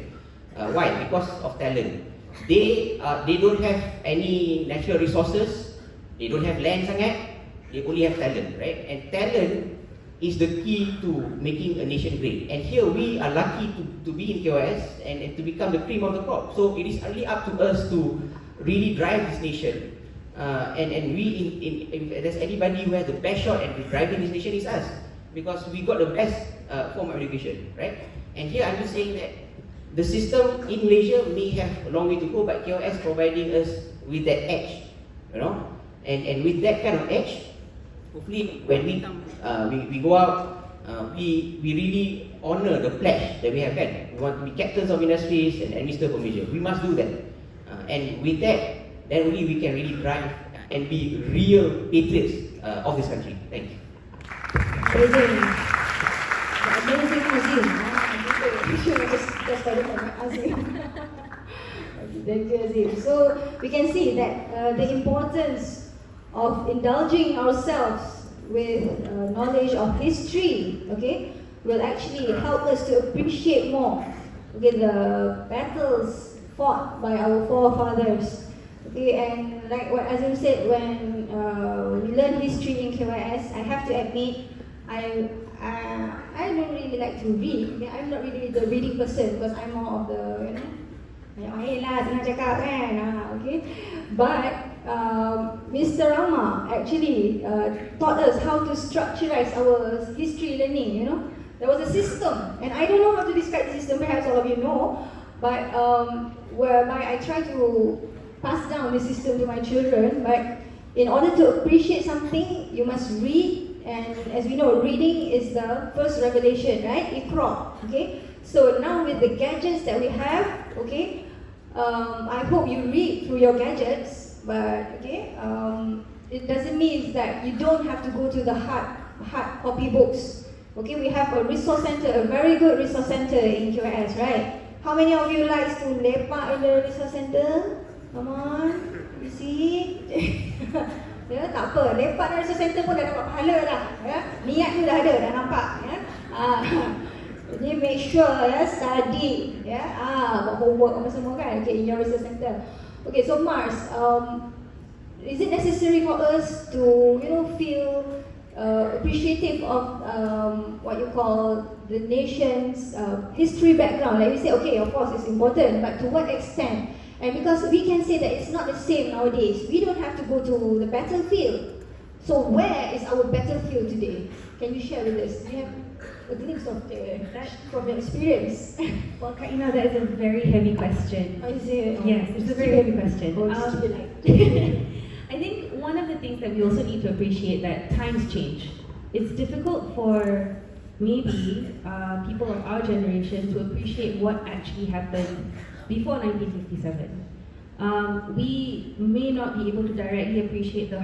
Why? Because of talent. They don't have any natural resources. They don't have land sangat. They only have talent, right? And talent is the key to making a nation great. And here we are lucky to be in KOS and to become the cream of the crop. So it is really up to us to really drive this nation. And we, if there's anybody who has the best shot at driving this nation, is us, because we got the best form of education, right? And here I'm just saying that the system in Malaysia may have a long way to go, but KOS providing us with that edge, you know, and with that kind of edge, hopefully when we go out, we really honor the pledge that we have had. We want to be captains of industries and minister for Malaysia. We must do that, and with that, then only we can really drive and be real patriots of this country. Thank you. Amazing. Amazing Azeem. Just for Azeem. Thank you, Azeem. So we can see that the importance of indulging ourselves with knowledge of history, okay, will actually help us to appreciate more, okay, the battles fought by our forefathers. Okay, and like what Azeem said, when we learn history in KYS, I have to admit, I don't really like to read. Okay? I'm not really the reading person, because I'm more of the, you know, okay. But Mr. Rama actually taught us how to structurize our history learning, you know. There was a system, and I don't know how to describe the system, perhaps all of you know, but whereby I try to pass down the system to my children. But in order to appreciate something, you must read, and as we know, reading is the first revelation, right? Iqra, okay? So now with the gadgets that we have, okay, I hope you read through your gadgets, but okay, it doesn't mean that you don't have to go to the hard copy books. Okay, we have a resource center, a very good resource center in QS, right? How many of you likes to lepak in the resource center? Come on, you see? Ya, tak apa, lepak dalam resource center pun dah dapat pahala dah, ya. Niat tu dah ada, dah nampak, ya. Jadi make sure ya, study, ya. Buat homework apa semua kan, okay, in your resource center. Okay, so Mars, is it necessary for us to, you know, feel appreciative of what you call the nation's history background? Like we say, okay, of course it's important, but to what extent? And because we can say that it's not the same nowadays, we don't have to go to the battlefield. So where is our battlefield today? Can you share with us? Do you have a glimpse of that from your experience? Well, Khairina, that is a very heavy question. Is it? Yes, it's a very heavy question. I think one of the things that we also need to appreciate that times change. It's difficult for maybe people of our generation to appreciate what actually happened before 1957. We may not be able to directly appreciate the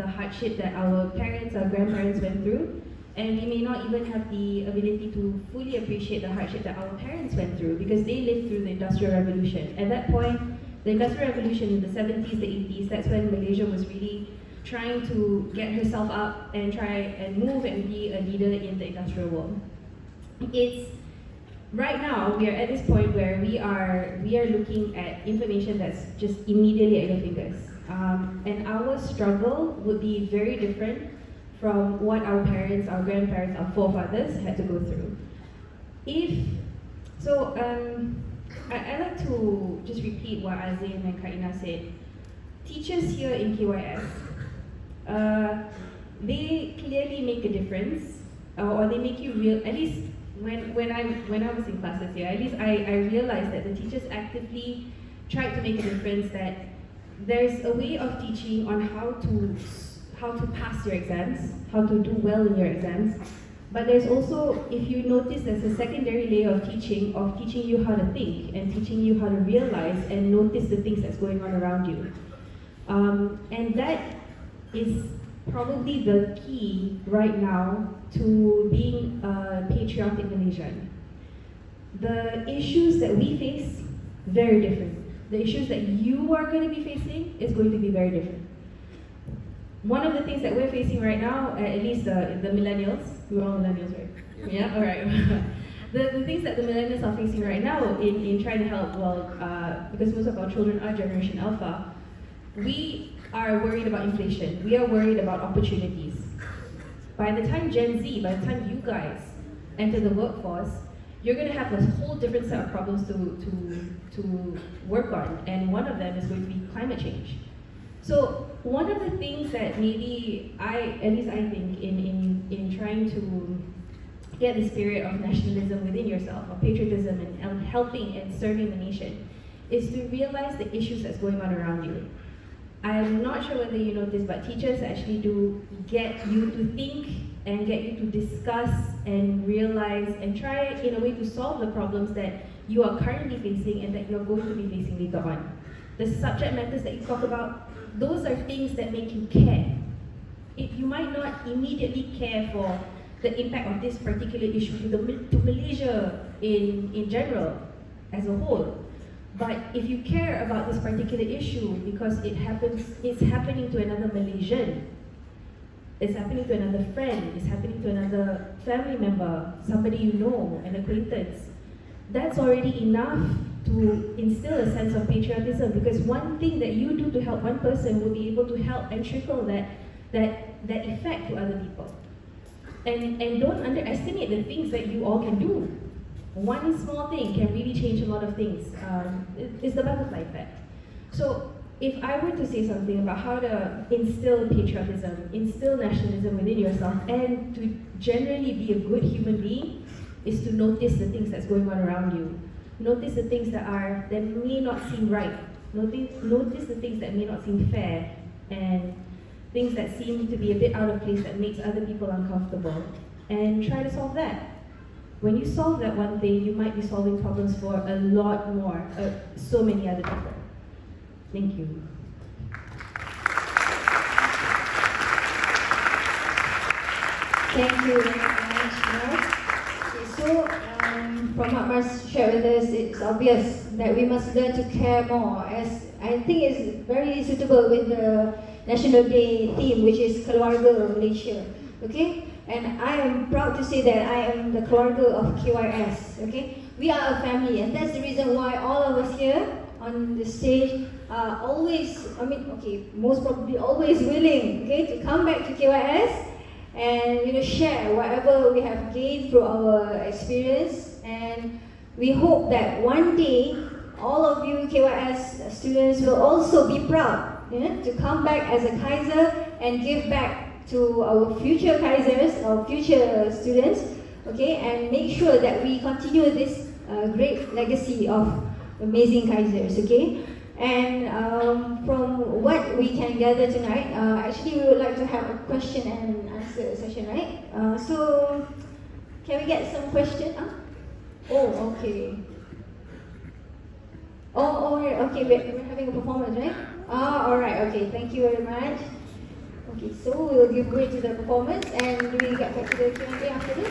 hardship that our parents, our grandparents went through, and we may not even have the ability to fully appreciate the hardship that our parents went through because they lived through the Industrial Revolution. At that point, the Industrial Revolution in the 70s, the 80s, that's when Malaysia was really trying to get herself up and try and move and be a leader in the industrial world. Right now, we are at this point where we are looking at information that's just immediately at your fingers. And our struggle would be very different from what our parents, our grandparents, our forefathers had to go through. I like to just repeat what Azeem and Khairina said. Teachers here in KYS, they clearly make a difference, or they make you real. At least when I was in classes here, at least I realized that the teachers actively tried to make a difference. That there's a way of teaching on how to pass your exams, how to do well in your exams. But there's also, if you notice, there's a secondary layer of teaching you how to think and teaching you how to realize and notice the things that's going on around you. And that is probably the key right now to being a patriotic Malaysian. The issues that we face, very different. The issues that you are going to be facing is going to be very different. One of the things that we're facing right now, at least the millennials, we're all millennials, right? Yeah, all right. The things that the millennials are facing right now in trying to help, because most of our children are Generation Alpha, we are worried about inflation. We are worried about opportunities. By the time Gen Z, by the time you guys enter the workforce, you're going to have a whole different set of problems to work on, and one of them is going to be climate change. So one of the things that maybe I think in trying to get the spirit of nationalism within yourself, of patriotism and helping and serving the nation, is to realize the issues that's going on around you. I'm not sure whether you know this, but teachers actually do get you to think and get you to discuss and realize and try in a way to solve the problems that you are currently facing and that you're going to be facing later on. The subject matters that you talk about, those are things that make you care. You might not immediately care for the impact of this particular issue to Malaysia in general, as a whole. But if you care about this particular issue because it's happening to another Malaysian, it's happening to another friend, it's happening to another family member, somebody you know, an acquaintance, that's already enough to instill a sense of patriotism, because one thing that you do to help one person will be able to help and trickle that effect to other people. And don't underestimate the things that you all can do. One small thing can really change a lot of things. It's the butterfly effect. So if I were to say something about how to instill patriotism, instill nationalism within yourself, and to generally be a good human being, is to notice the things that's going on around you. Notice the things that may not seem right. Notice the things that may not seem fair, and things that seem to be a bit out of place that makes other people uncomfortable. And try to solve that. When you solve that one thing, you might be solving problems for a lot more, so many other people. Thank you. Thank you very much, Mar. Okay, so, from what Mar shared with us, it's obvious that we must learn to care more, as I think it's very suitable with the National Day theme, which is Keluarga Malaysia. Okay? And I am proud to say that I am the keluarga of KYS. Okay? We are a family, and that's the reason why all of us here on the stage are always, most probably always willing, okay, to come back to KYS and share whatever we have gained through our experience. And we hope that one day all of you KYS students will also be proud to come back as a Kaiser and give back to our future Kaisers, our future students, okay, and make sure that we continue this great legacy of amazing Kaisers, okay. And from what we can gather tonight, actually we would like to have a question and answer session, right? So can we get some questions? Oh, okay. Okay, we're having a performance, right? Alright, okay, thank you very much. Okay, so we'll give way to the performance, and do we get back to the Q&A after this?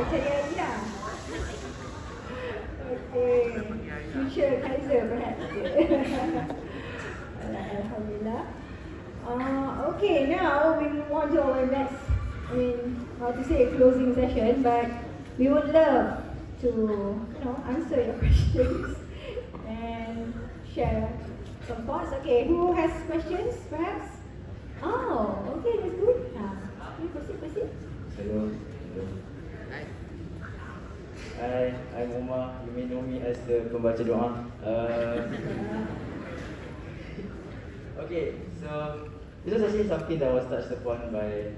Okay. Okay, future Kaiser perhaps. Alhamdulillah. Okay, now we move on to our next, closing session, but we would love to, answer your questions and share some thoughts. Okay, who has questions, perhaps? Oh, okay, that's good. Proceed. Hello. Hi, I'm Umar. You may know me as the pembaca doa. Okay, so this is actually something that was touched upon by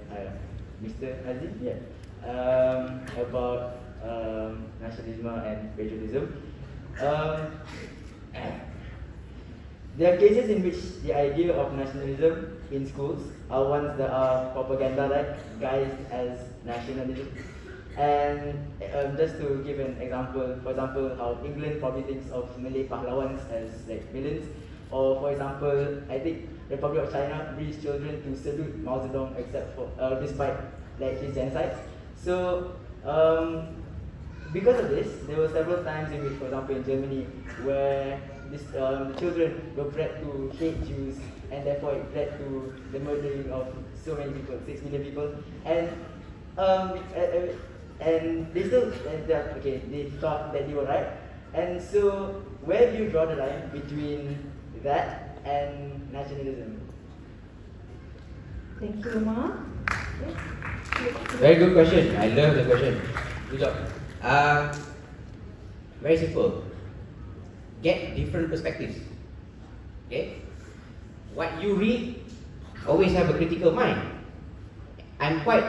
Mr. Azeem, about nationalism and patriotism. There are cases in which the idea of nationalism in schools are ones that are propaganda-like, guised as nationalism. And just to give an example, for example, how England probably thinks of Malay pahlawans as like villains, or for example, I think Republic of China breeds children to salute Mao Zedong except for despite like his genocides. So because of this, there were several times in which, for example, in Germany, where the children were bred to hate Jews, and therefore it led to the murdering of so many people, 6 million people, and they still they thought that they were right. And so, where do you draw the line between that and nationalism? Thank you, Ma. Very good question. I love the question. Good job. Very simple. Get different perspectives. Okay? What you read, always have a critical mind. I'm quite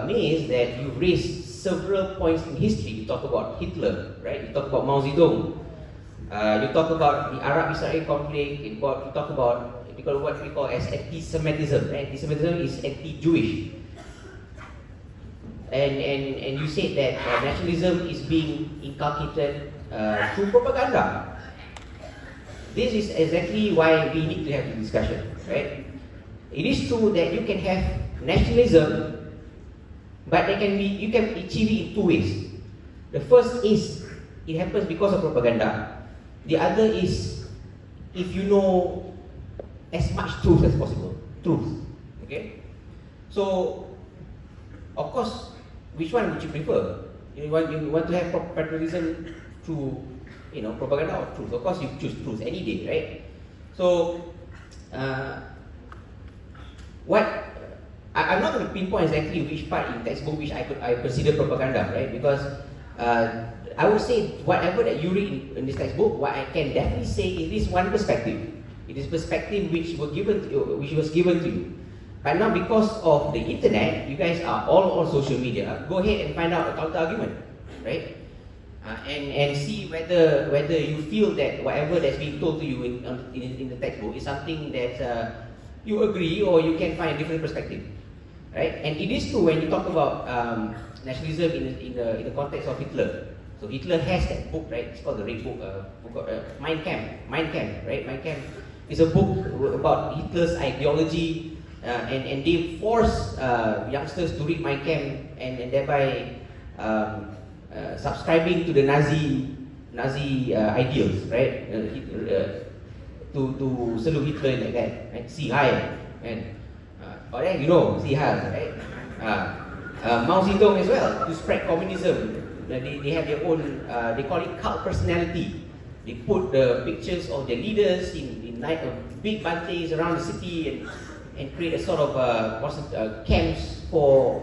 amazed that you raised several points in history. You talk about Hitler, right? You talk about Mao Zedong. You talk about the Arab-Israel conflict. You talk about what we call as anti-Semitism. Right? Anti-Semitism is anti-Jewish. And you said that nationalism is being inculcated through propaganda. This is exactly why we need to have the discussion, right? It is true that you can have nationalism, but you can achieve it in two ways. The first is it happens because of propaganda. The other is if you know as much truth as possible. Truth. Okay? So, of course, which one would you prefer? You want to have patriotism through propaganda or truth? Of course, you choose truth any day, right? So, I'm not going to pinpoint exactly which part in textbook which I consider propaganda, right? Because I would say whatever that you read in this textbook, what I can definitely say it is one perspective. It is perspective which was given to you. But now because of the internet, you guys are all on social media. Go ahead and find out a counter argument, right? And see whether you feel that whatever that's being told to you in the textbook is something that you agree or you can find a different perspective, right? And it is true when you talk about nationalism in the context of Hitler. So Hitler has that book, right? It's called the Red Book, Mein Kampf, right? Mein Kampf is a book about Hitler's ideology, and they force youngsters to read Mein Kampf and thereby subscribing to the Nazi ideals, right? To salute Hitler like that, right? See Heil, and then you know, see Heil, right? Mao Zedong as well, to spread communism. They have their own, they call it cult personality. They put the pictures of their leaders in big bantes around the city and create a sort of camps for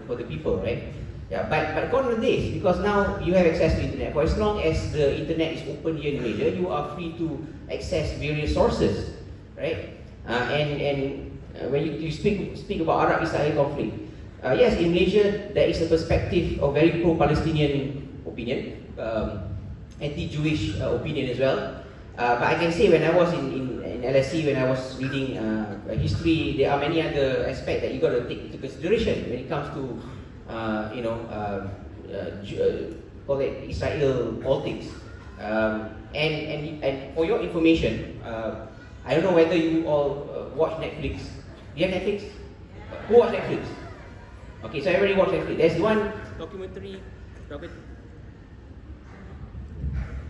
the people, right? Yeah, but gone with this, because now you have access to internet. For as long as the internet is open here in Malaysia, you are free to access various sources, right? And when you speak about Arab-Israeli conflict, yes, in Malaysia there is a perspective of very pro-Palestinian opinion, anti-Jewish opinion as well. But I can say when I was in LSE, when I was reading history, there are many other aspects that you got to take into consideration when it comes to call it Israel politics. And for your information, I don't know whether you all watch Netflix. Do you have Netflix? Who watch Netflix? Okay, so everybody watch Netflix. There's one documentary. Robert.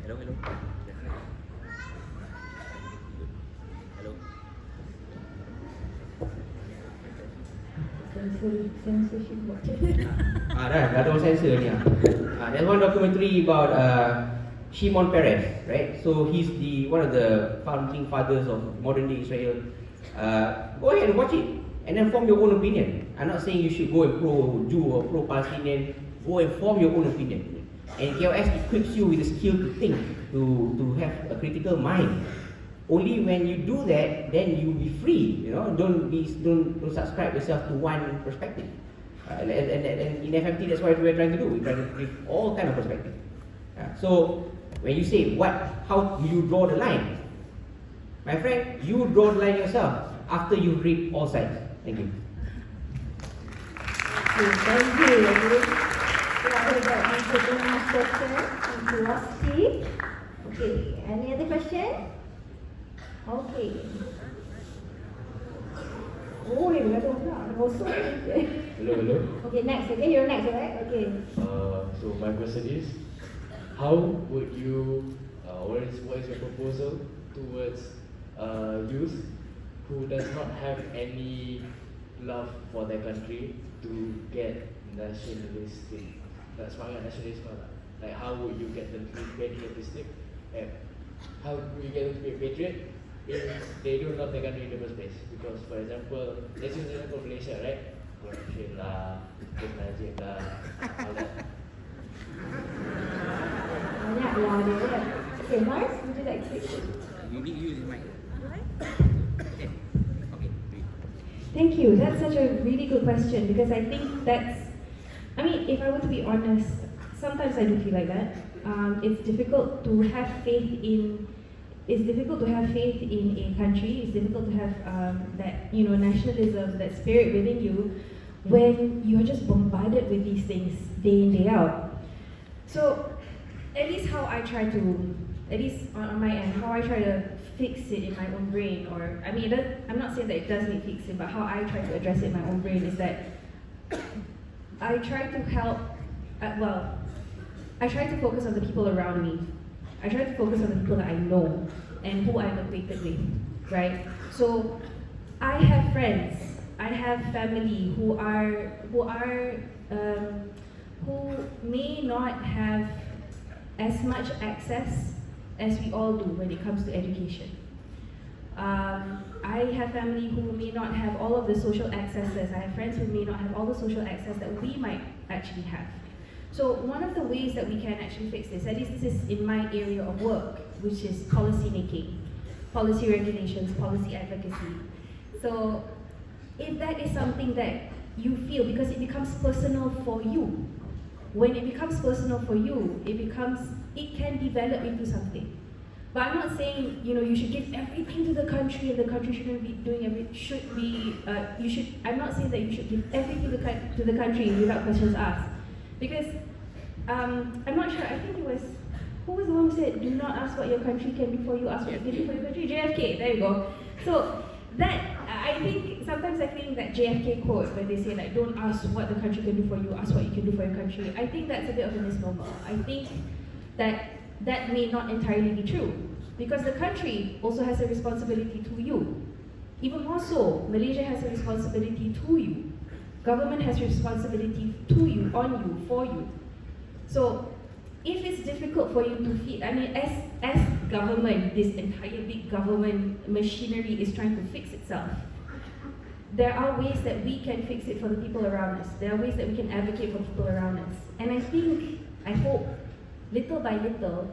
Hello. Censorship. Dah ada orang censor ni. There's one documentary about Shimon Peres, right? So he's one of the founding fathers of modern day Israel. Go ahead and watch it, and then form your own opinion. I'm not saying you should go and pro-Jew or pro-Palestinian. Go and form your own opinion. And KOS equips you with the skill to think, to have a critical mind. Only when you do that, then you'll be free. You know, don't subscribe yourself to one perspective. And in FMT, that's what we're trying to do. We're trying to give all kind of perspective. So when you say how do you draw the line, my friend, you draw the line yourself after you read all sides. Thank you. Thank you. Philosophy. Okay. Any other question? Okay. Oh, you got also. Hello. Okay, next. Okay, you're next, right? Okay. So my question is, how would you, what is your proposal towards youth who does not have any love for their country to get nationalistic? That's why nationalism. Like, how would you get them to be patriotistic? And how would you get them to be a patriot if they don't love their country in the first place? Because, for example, let's use the example of Malaysia, right? Corruption lah, Azeem lah, all that. Banyak lah dia. Okay, Mars, would you like to speak? You use the mic. Okay. Thank you. That's such a really good question, because I think if I were to be honest, sometimes I do feel like that. It's difficult to have faith in a country. It's difficult to have that nationalism, that spirit within you, when you're just bombarded with these things day in, day out. So at least on my end, how I try to fix it in my own brain, or I'm not saying that it does need fixing, but how I try to address it in my own brain is that I try to help. I try to focus on the people around me. I try to focus on the people that I know and who I'm acquainted with, right? So I have friends, I have family who may not have as much access as we all do when it comes to education. I have family who may not have all of the social accesses. I have friends who may not have all the social access that we might actually have. So one of the ways that we can actually fix this, at least this is in my area of work, which is policy making, policy regulations, policy advocacy. So if that is something that you feel, because it becomes personal for you, when it becomes personal for you, it can develop into something. But I'm not saying, you should give everything to the country and the country shouldn't be doing I'm not saying that you should give everything to the country without questions asked. Because I'm not sure, I think it was, who was the one who said, do not ask what your country can do for you, ask what you can do for your country? JFK, there you go. So sometimes I think that JFK quote where they say like, don't ask what the country can do for you, ask what you can do for your country. I think that's a bit of a misnomer. I think that may not entirely be true, because the country also has a responsibility to you. Even more so, Malaysia has a responsibility to you. Government has responsibility to you, on you, for you. So if it's difficult for you to feel, as government, this entire big government machinery is trying to fix itself, there are ways that we can fix it for the people around us. There are ways that we can advocate for people around us. And I hope, little by little,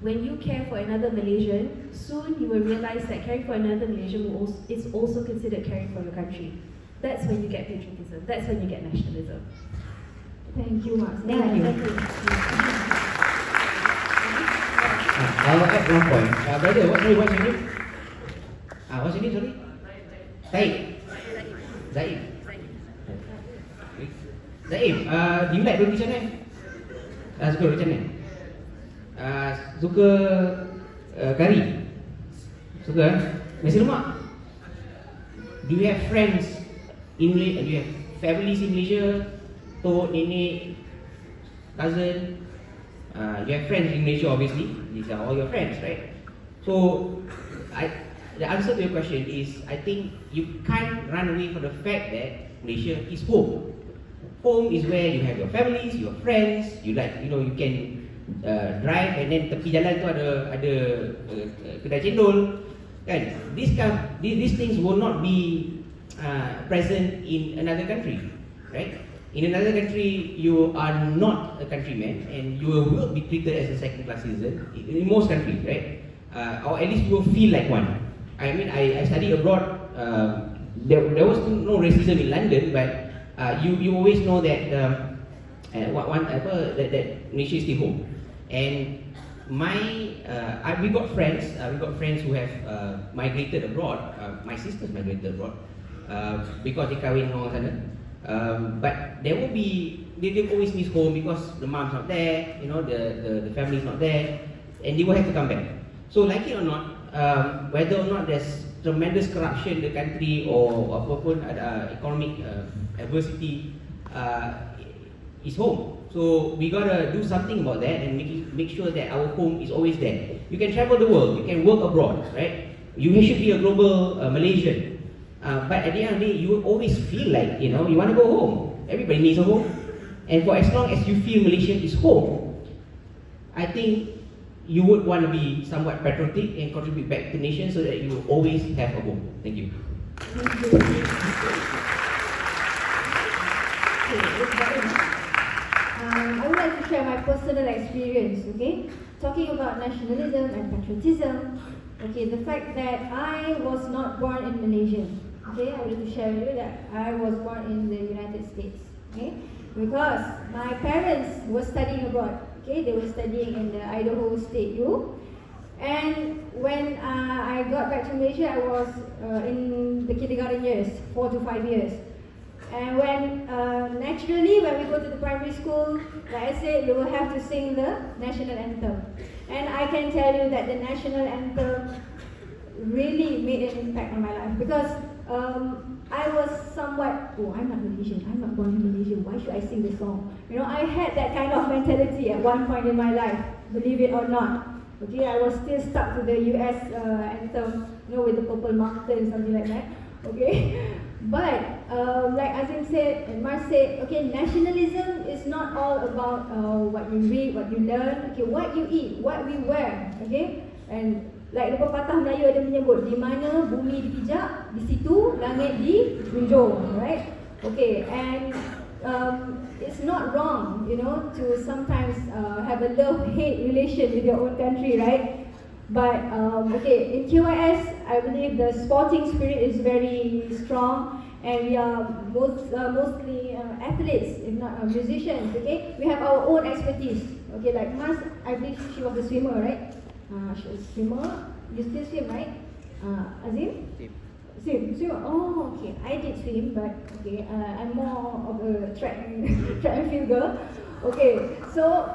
when you care for another Malaysian, soon you will realize that caring for another Malaysian is also considered caring for your country. That's when you get patriotism. That's when you get nationalism. Thank you, Marisa. Thank you. Thank you. I'll add one point. Brother, what's your name? What's your name, sorry? Zaid. Zaid, do you like roti canai? Suka roti canai? Suka kari? Suka? Nasi lemak? Do you have friends in Malaysia? Do you have families in Malaysia? Tok, nenek, cousin? You have friends in Malaysia, obviously. These are all your friends, right? So, the answer to your question is, I think you can't run away from the fact that Malaysia is home. Home is where you have your families, your friends. You can drive and then tepi jalan tu ada kedai cendol, kan? These things will not be present in another country, right? In another country, you are not a countryman and you will be treated as a second-class citizen in most countries, right? Or at least you will feel like one. I studied abroad. There was no racism in London, but you always know that that Malaysia is still home. And we got friends who have migrated abroad. My sisters migrated abroad because they kahwin orang sana. But they always miss home because the mom's not there, the family's not there, and they will have to come back. So like it or not, whether or not there's tremendous corruption in the country or apapun economic adversity, is home. So we gotta do something about that and make sure that our home is always there. You can travel the world, you can work abroad, right? You should be a global Malaysian. But at the end of the day, you will always feel like, you want to go home. Everybody needs a home. And for as long as you feel Malaysia is home, I think you would want to be somewhat patriotic and contribute back to the nation so that you will always have a home. Thank you. I would like to share my personal experience, okay? Talking about nationalism and patriotism, okay, the fact that I was not born in Malaysia, okay? I would like to share with you that I was born in the United States, okay? Because my parents were studying abroad, okay? They were studying in the Idaho State U. And when I got back to Malaysia, I was in the kindergarten years, 4 to 5 years. And when naturally, when we go to the primary school, like I said, we will have to sing the national anthem. And I can tell you that the national anthem really made an impact on my life because I was somewhat, I'm not Malaysian, I'm not born in Malaysia, why should I sing this song? I had that kind of mentality at one point in my life, believe it or not. Okay, I was still stuck to the US anthem, with the Purple Mountain, something like that. Okay, but like Azeem said and Mar said, okay, nationalism is not all about what you read, what you learn, okay, what you eat, what we wear, okay, and Like the pepatah Melayu ada menyebut, di mana bumi dipijak, di situ langit dijunjung, right? Okay, and it's not wrong, you know, to sometimes have a love-hate relation with your own country, right? But okay, in QIS, I believe the sporting spirit is very strong, and we are mostly athletes, if not musicians. Okay, we have our own expertise. Okay, like Mas, I believe she was a swimmer, right? She was a swimmer. You still swim, right? Azeem? Swim. Oh, okay. I did swim, but okay, I'm more of a track and field girl. Okay, so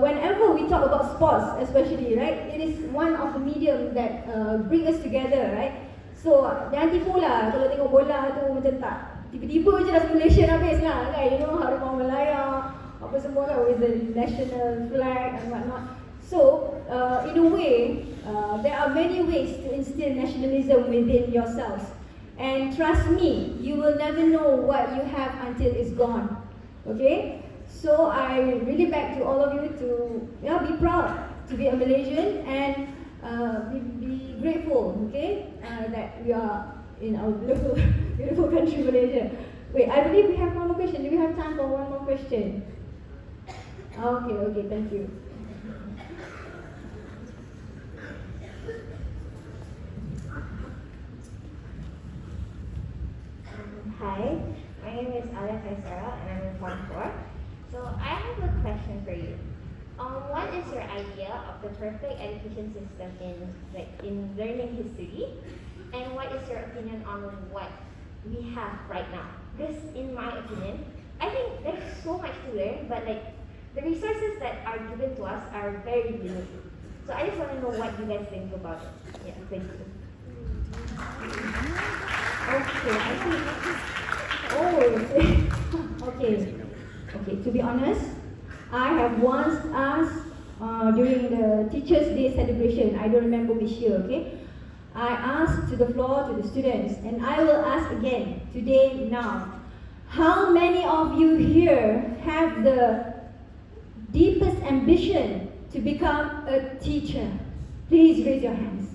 whenever we talk about sports, especially, right, it is one of the medium that bring us together, right? So jangan tipu lah kalau tengok bola tu macam tak tiba-tiba je dah Malaysia habis lah, kan? You know, Harimau Malaya, apa semua kan, with the national flag and whatnot. So in a way, there are many ways to instill nationalism within yourselves. And trust me, you will never know what you have until it's gone. Okay? So I really beg to all of you to be proud to be a Malaysian and be grateful, okay, that we are in our beautiful, beautiful country, Malaysia. Wait, I believe we have one more question. Do we have time for one more question? Okay, thank you. Hi, my name is Khairina and I'm in Form 4. So I have a question for you. What is your idea of the perfect education system in learning history? And what is your opinion on what we have right now? Because in my opinion, I think there's so much to learn, but like the resources that are given to us are very limited. So I just want to know what you guys think about it. Yeah, thank you. Okay, I think. Okay, to be honest, I have once asked during the Teachers' Day celebration, I don't remember which year, okay? I asked to the floor to the students, and I will ask again today, now. How many of you here have the deepest ambition to become a teacher? Please raise your hands.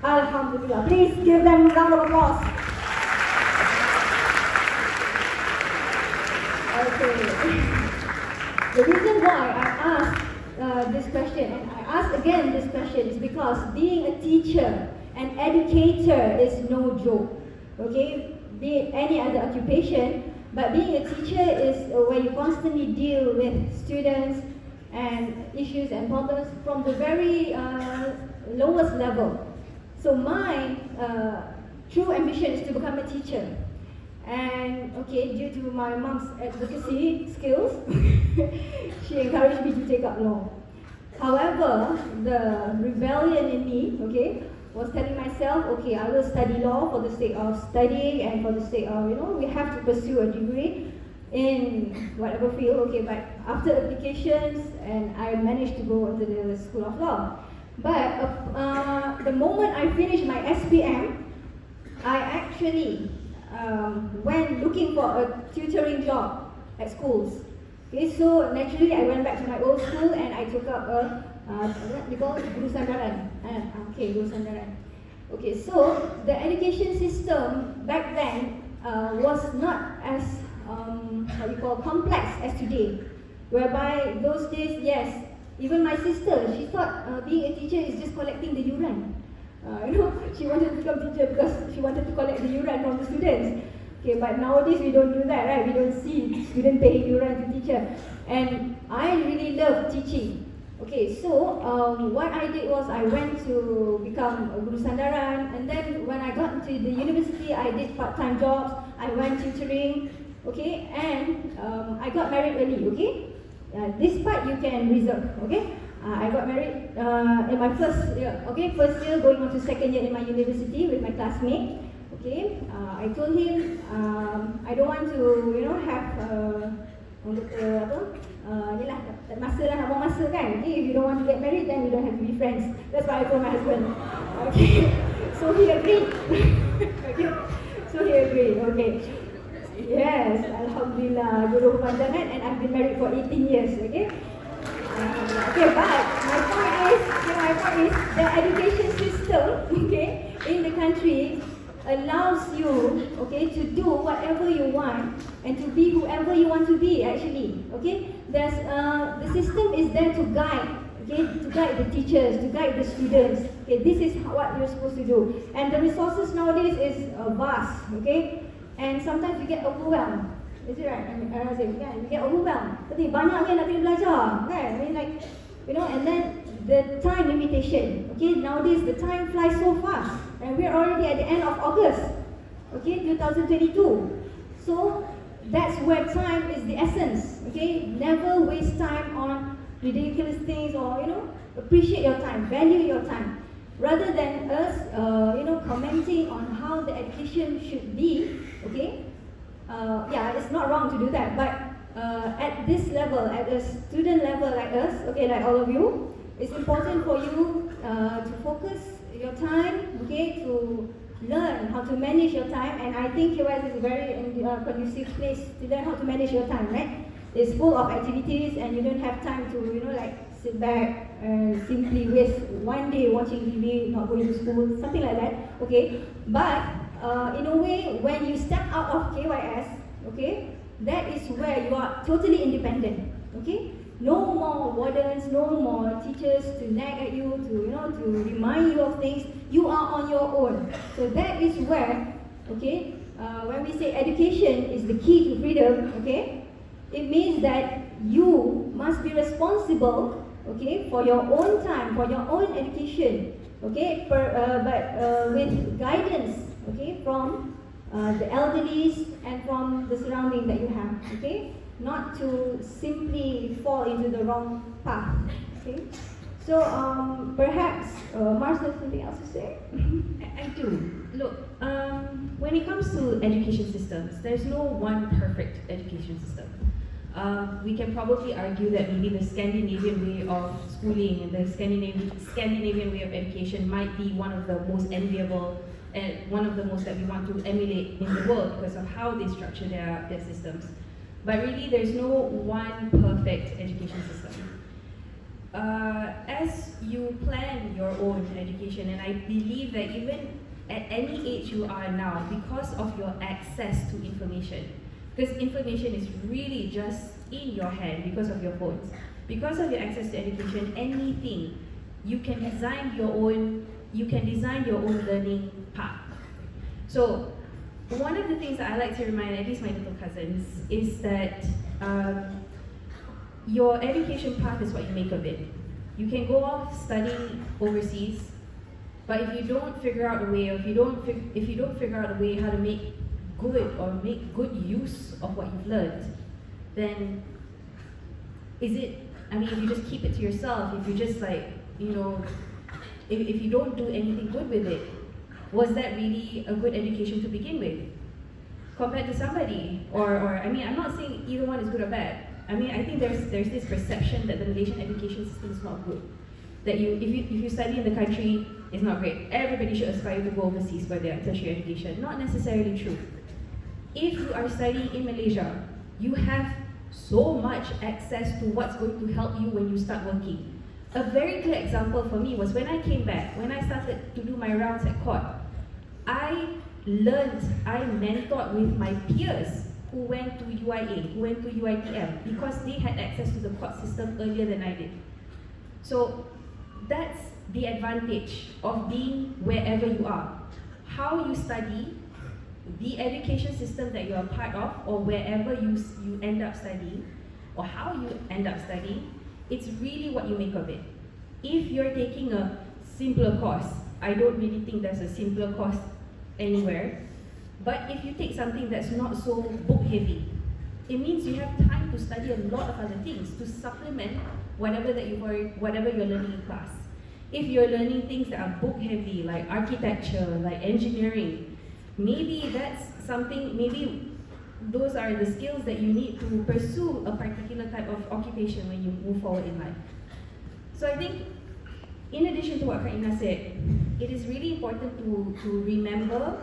Alhamdulillah. Please give them a round of applause. Okay. The reason why I asked this question, and I asked again this question, is because being a teacher, an educator is no joke. Okay? Be it any other occupation, but being a teacher is where you constantly deal with students and issues and problems from the very lowest level. So my true ambition is to become a teacher. And okay, due to my mom's advocacy skills, she encouraged me to take up law. However, the rebellion in me, okay, was telling myself, okay, I will study law for the sake of studying and for the sake of, we have to pursue a degree in whatever field, okay, but after applications, and I managed to go into the School of Law. But the moment I finished my SPM, I actually went looking for a tutoring job at schools. Okay, so naturally I went back to my old school and I took up what we call Guru Sandaran. Guru Sandaran. Okay, so the education system back then was not as what we call complex as today. Whereby those days, yes, even my sister, she thought being a teacher is just collecting the urine. She wanted to become teacher because she wanted to collect the urine from the students. Okay, but nowadays we don't do that, right? We don't see students paying urine to teacher. And I really love teaching. Okay, so what I did was I went to become a Guru Sandaran, and then when I got into the university, I did part-time jobs, I went tutoring, okay, and I got married early, okay? This part you can reserve, okay? I got married in my first year, okay? First year going on to second year in my university with my classmate, okay? I told him I don't want to, have masa lah, nak buang masa kan? Okay, if you don't want to get married, then we don't have to be friends. That's what I told my husband. Okay, so he agreed. Okay, so he agreed. Okay. Yes, Alhamdulillah, jodoh kepanjangan, and I've been married for 18 years. Okay. Okay, but my point is the education system, okay, in the country allows you, okay, to do whatever you want and to be whoever you want to be. Actually, okay, the system is there to guide, okay, to guide the teachers, to guide the students. Okay, this is what you're supposed to do, and the resources nowadays is vast, okay, and sometimes you get overwhelmed. Is it right? Razeek, yeah, you get overwhelmed. Tapi banyaknya nak kena belajar, kan? I mean, like, you know, and then the time limitation. Okay, nowadays the time flies so fast, and we're already at the end of August. Okay, 2022. So that's where time is the essence. Okay, never waste time on ridiculous things, or appreciate your time, value your time, rather than us, commenting on how the education should be. Okay. Yeah, it's not wrong to do that, but at this level, at a student level like us, okay, like all of you, it's important for you to focus your time, okay, to learn how to manage your time, and I think KYS is a very conducive place to learn how to manage your time, right? It's full of activities, and you don't have time to, sit back and simply waste one day watching TV, not going to school, something like that, okay? But in a way, when you step out of KYS, okay, that is where you are totally independent, okay? No more wardens, no more teachers to nag at you, to remind you of things. You are on your own. So that is where, okay, when we say education is the key to freedom, okay, it means that you must be responsible, okay, for your own time, for your own education, okay, but with guidance, okay, from the elderlies and from the surrounding that you have, okay, not to simply fall into the wrong path, okay. So perhaps Marisa, something else to say? I do. Look, when it comes to education systems, there's no one perfect education system. We can probably argue that maybe the Scandinavian way of schooling and the Scandinavian way of education might be one of the most enviable and one of the most that we want to emulate in the world because of how they structure their systems. But really, there's no one perfect education system. As you plan your own education, and I believe that even at any age you are now, because of your access to information, because information is really just in your hand because of your phones, because of your access to education, anything, you can design your own learning path. So one of the things that I like to remind at least my little cousins is that your education path is what you make of it. You can go off studying overseas, but if you don't figure out a way, or if you don't figure out a way how to make good use of what you've learned, then if you just keep it to yourself, if you just if you don't do anything good with it, was that really a good education to begin with? Compared to somebody, I'm not saying either one is good or bad. I think there's this perception that the Malaysian education system is not good. That if you study in the country, it's not great. Everybody should aspire to go overseas for their tertiary education. Not necessarily true. If you are studying in Malaysia, you have so much access to what's going to help you when you start working. A very clear example for me was when I came back, when I started to do my rounds at court, I mentored with my peers who went to UIA, who went to UITM, because they had access to the court system earlier than I did. So that's the advantage of being wherever you are. How you study, the education system that you are part of, or wherever you end up studying, or how you end up studying, it's really what you make of it. If you're taking a simpler course, I don't really think there's a simpler course anywhere. But if you take something that's not so book heavy, it means you have time to study a lot of other things to supplement whatever you're learning in class. If you're learning things that are book heavy, like architecture, like engineering, maybe that's something, maybe those are the skills that you need to pursue a particular type of occupation when you move forward in life. So I think, in addition to what Khairina said, it is really important to remember,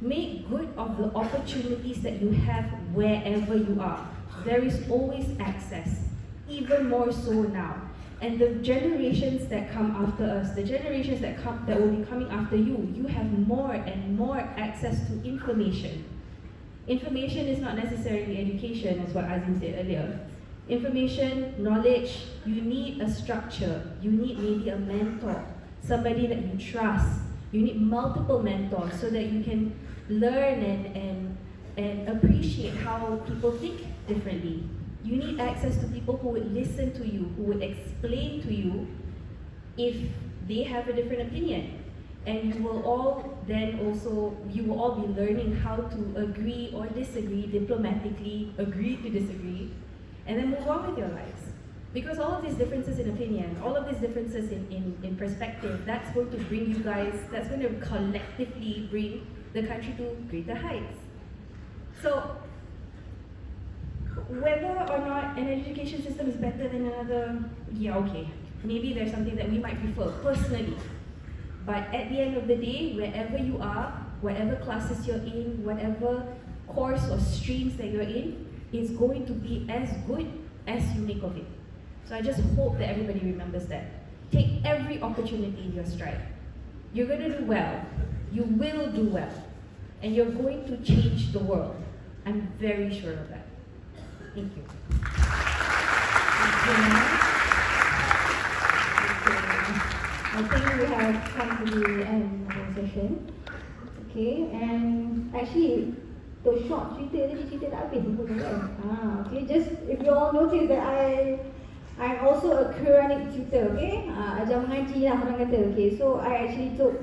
make good of the opportunities that you have wherever you are. There is always access. even more so now. And the generations that come after us, the generations that will be coming after you, you have more and more access to information. Information is not necessarily education, as what Azeem said earlier. Information, knowledge, you need a structure, you need maybe a mentor, somebody that you trust. You need multiple mentors so that you can learn and appreciate how people think differently. You need access to people who would listen to you, who would explain to you if they have a different opinion. And you will all be learning how to agree or disagree diplomatically, agree to disagree, and then move on with your lives. Because all of these differences in opinion, all of these differences in perspective, that's going to bring you guys, that's going to collectively bring the country to greater heights. So, whether or not an education system is better than another, yeah, okay. Maybe there's something that we might prefer personally. But at the end of the day, wherever you are, whatever classes you're in, whatever course or streams that you're in, it's going to be as good as you make of it. So I just hope that everybody remembers that. Take every opportunity in your stride. You're going to do well. You will do well. And you're going to change the world. I'm very sure of that. Thank you. I think we have come to the end of the session. Okay, and actually, the short cerita tadi cerita dah habis pun kan? Okay, just if you all notice that I'm also a Quranic tutor, okay? Ajar mengaji lah orang kata, okay? So I actually took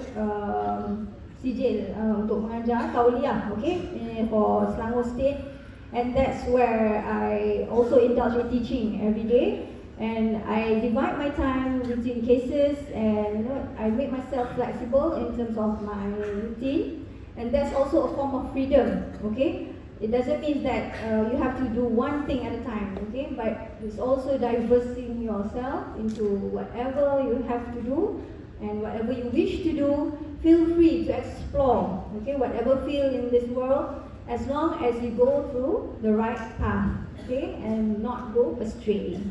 sijil untuk mengajar tauliah, okay? For Selangor State, and that's where I also indulge in teaching every day. And I divide my time between cases, and I make myself flexible in terms of my routine, and that's also a form of freedom, okay? It doesn't mean that you have to do one thing at a time, okay? But it's also diversing yourself into whatever you have to do and whatever you wish to do. Feel free to explore, okay? Whatever field in this world, as long as you go through the right path, okay? And not go astray.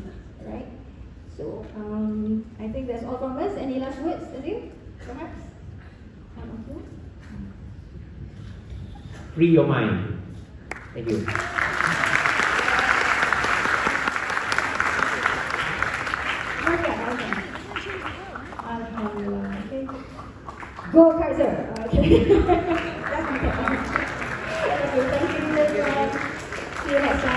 Right? So, I think that's all from us. Any last words, Azeem? Perhaps? Free your mind. Thank you. Okay. Go, Kaiser. Okay. Okay, thank you, everyone. See you next time.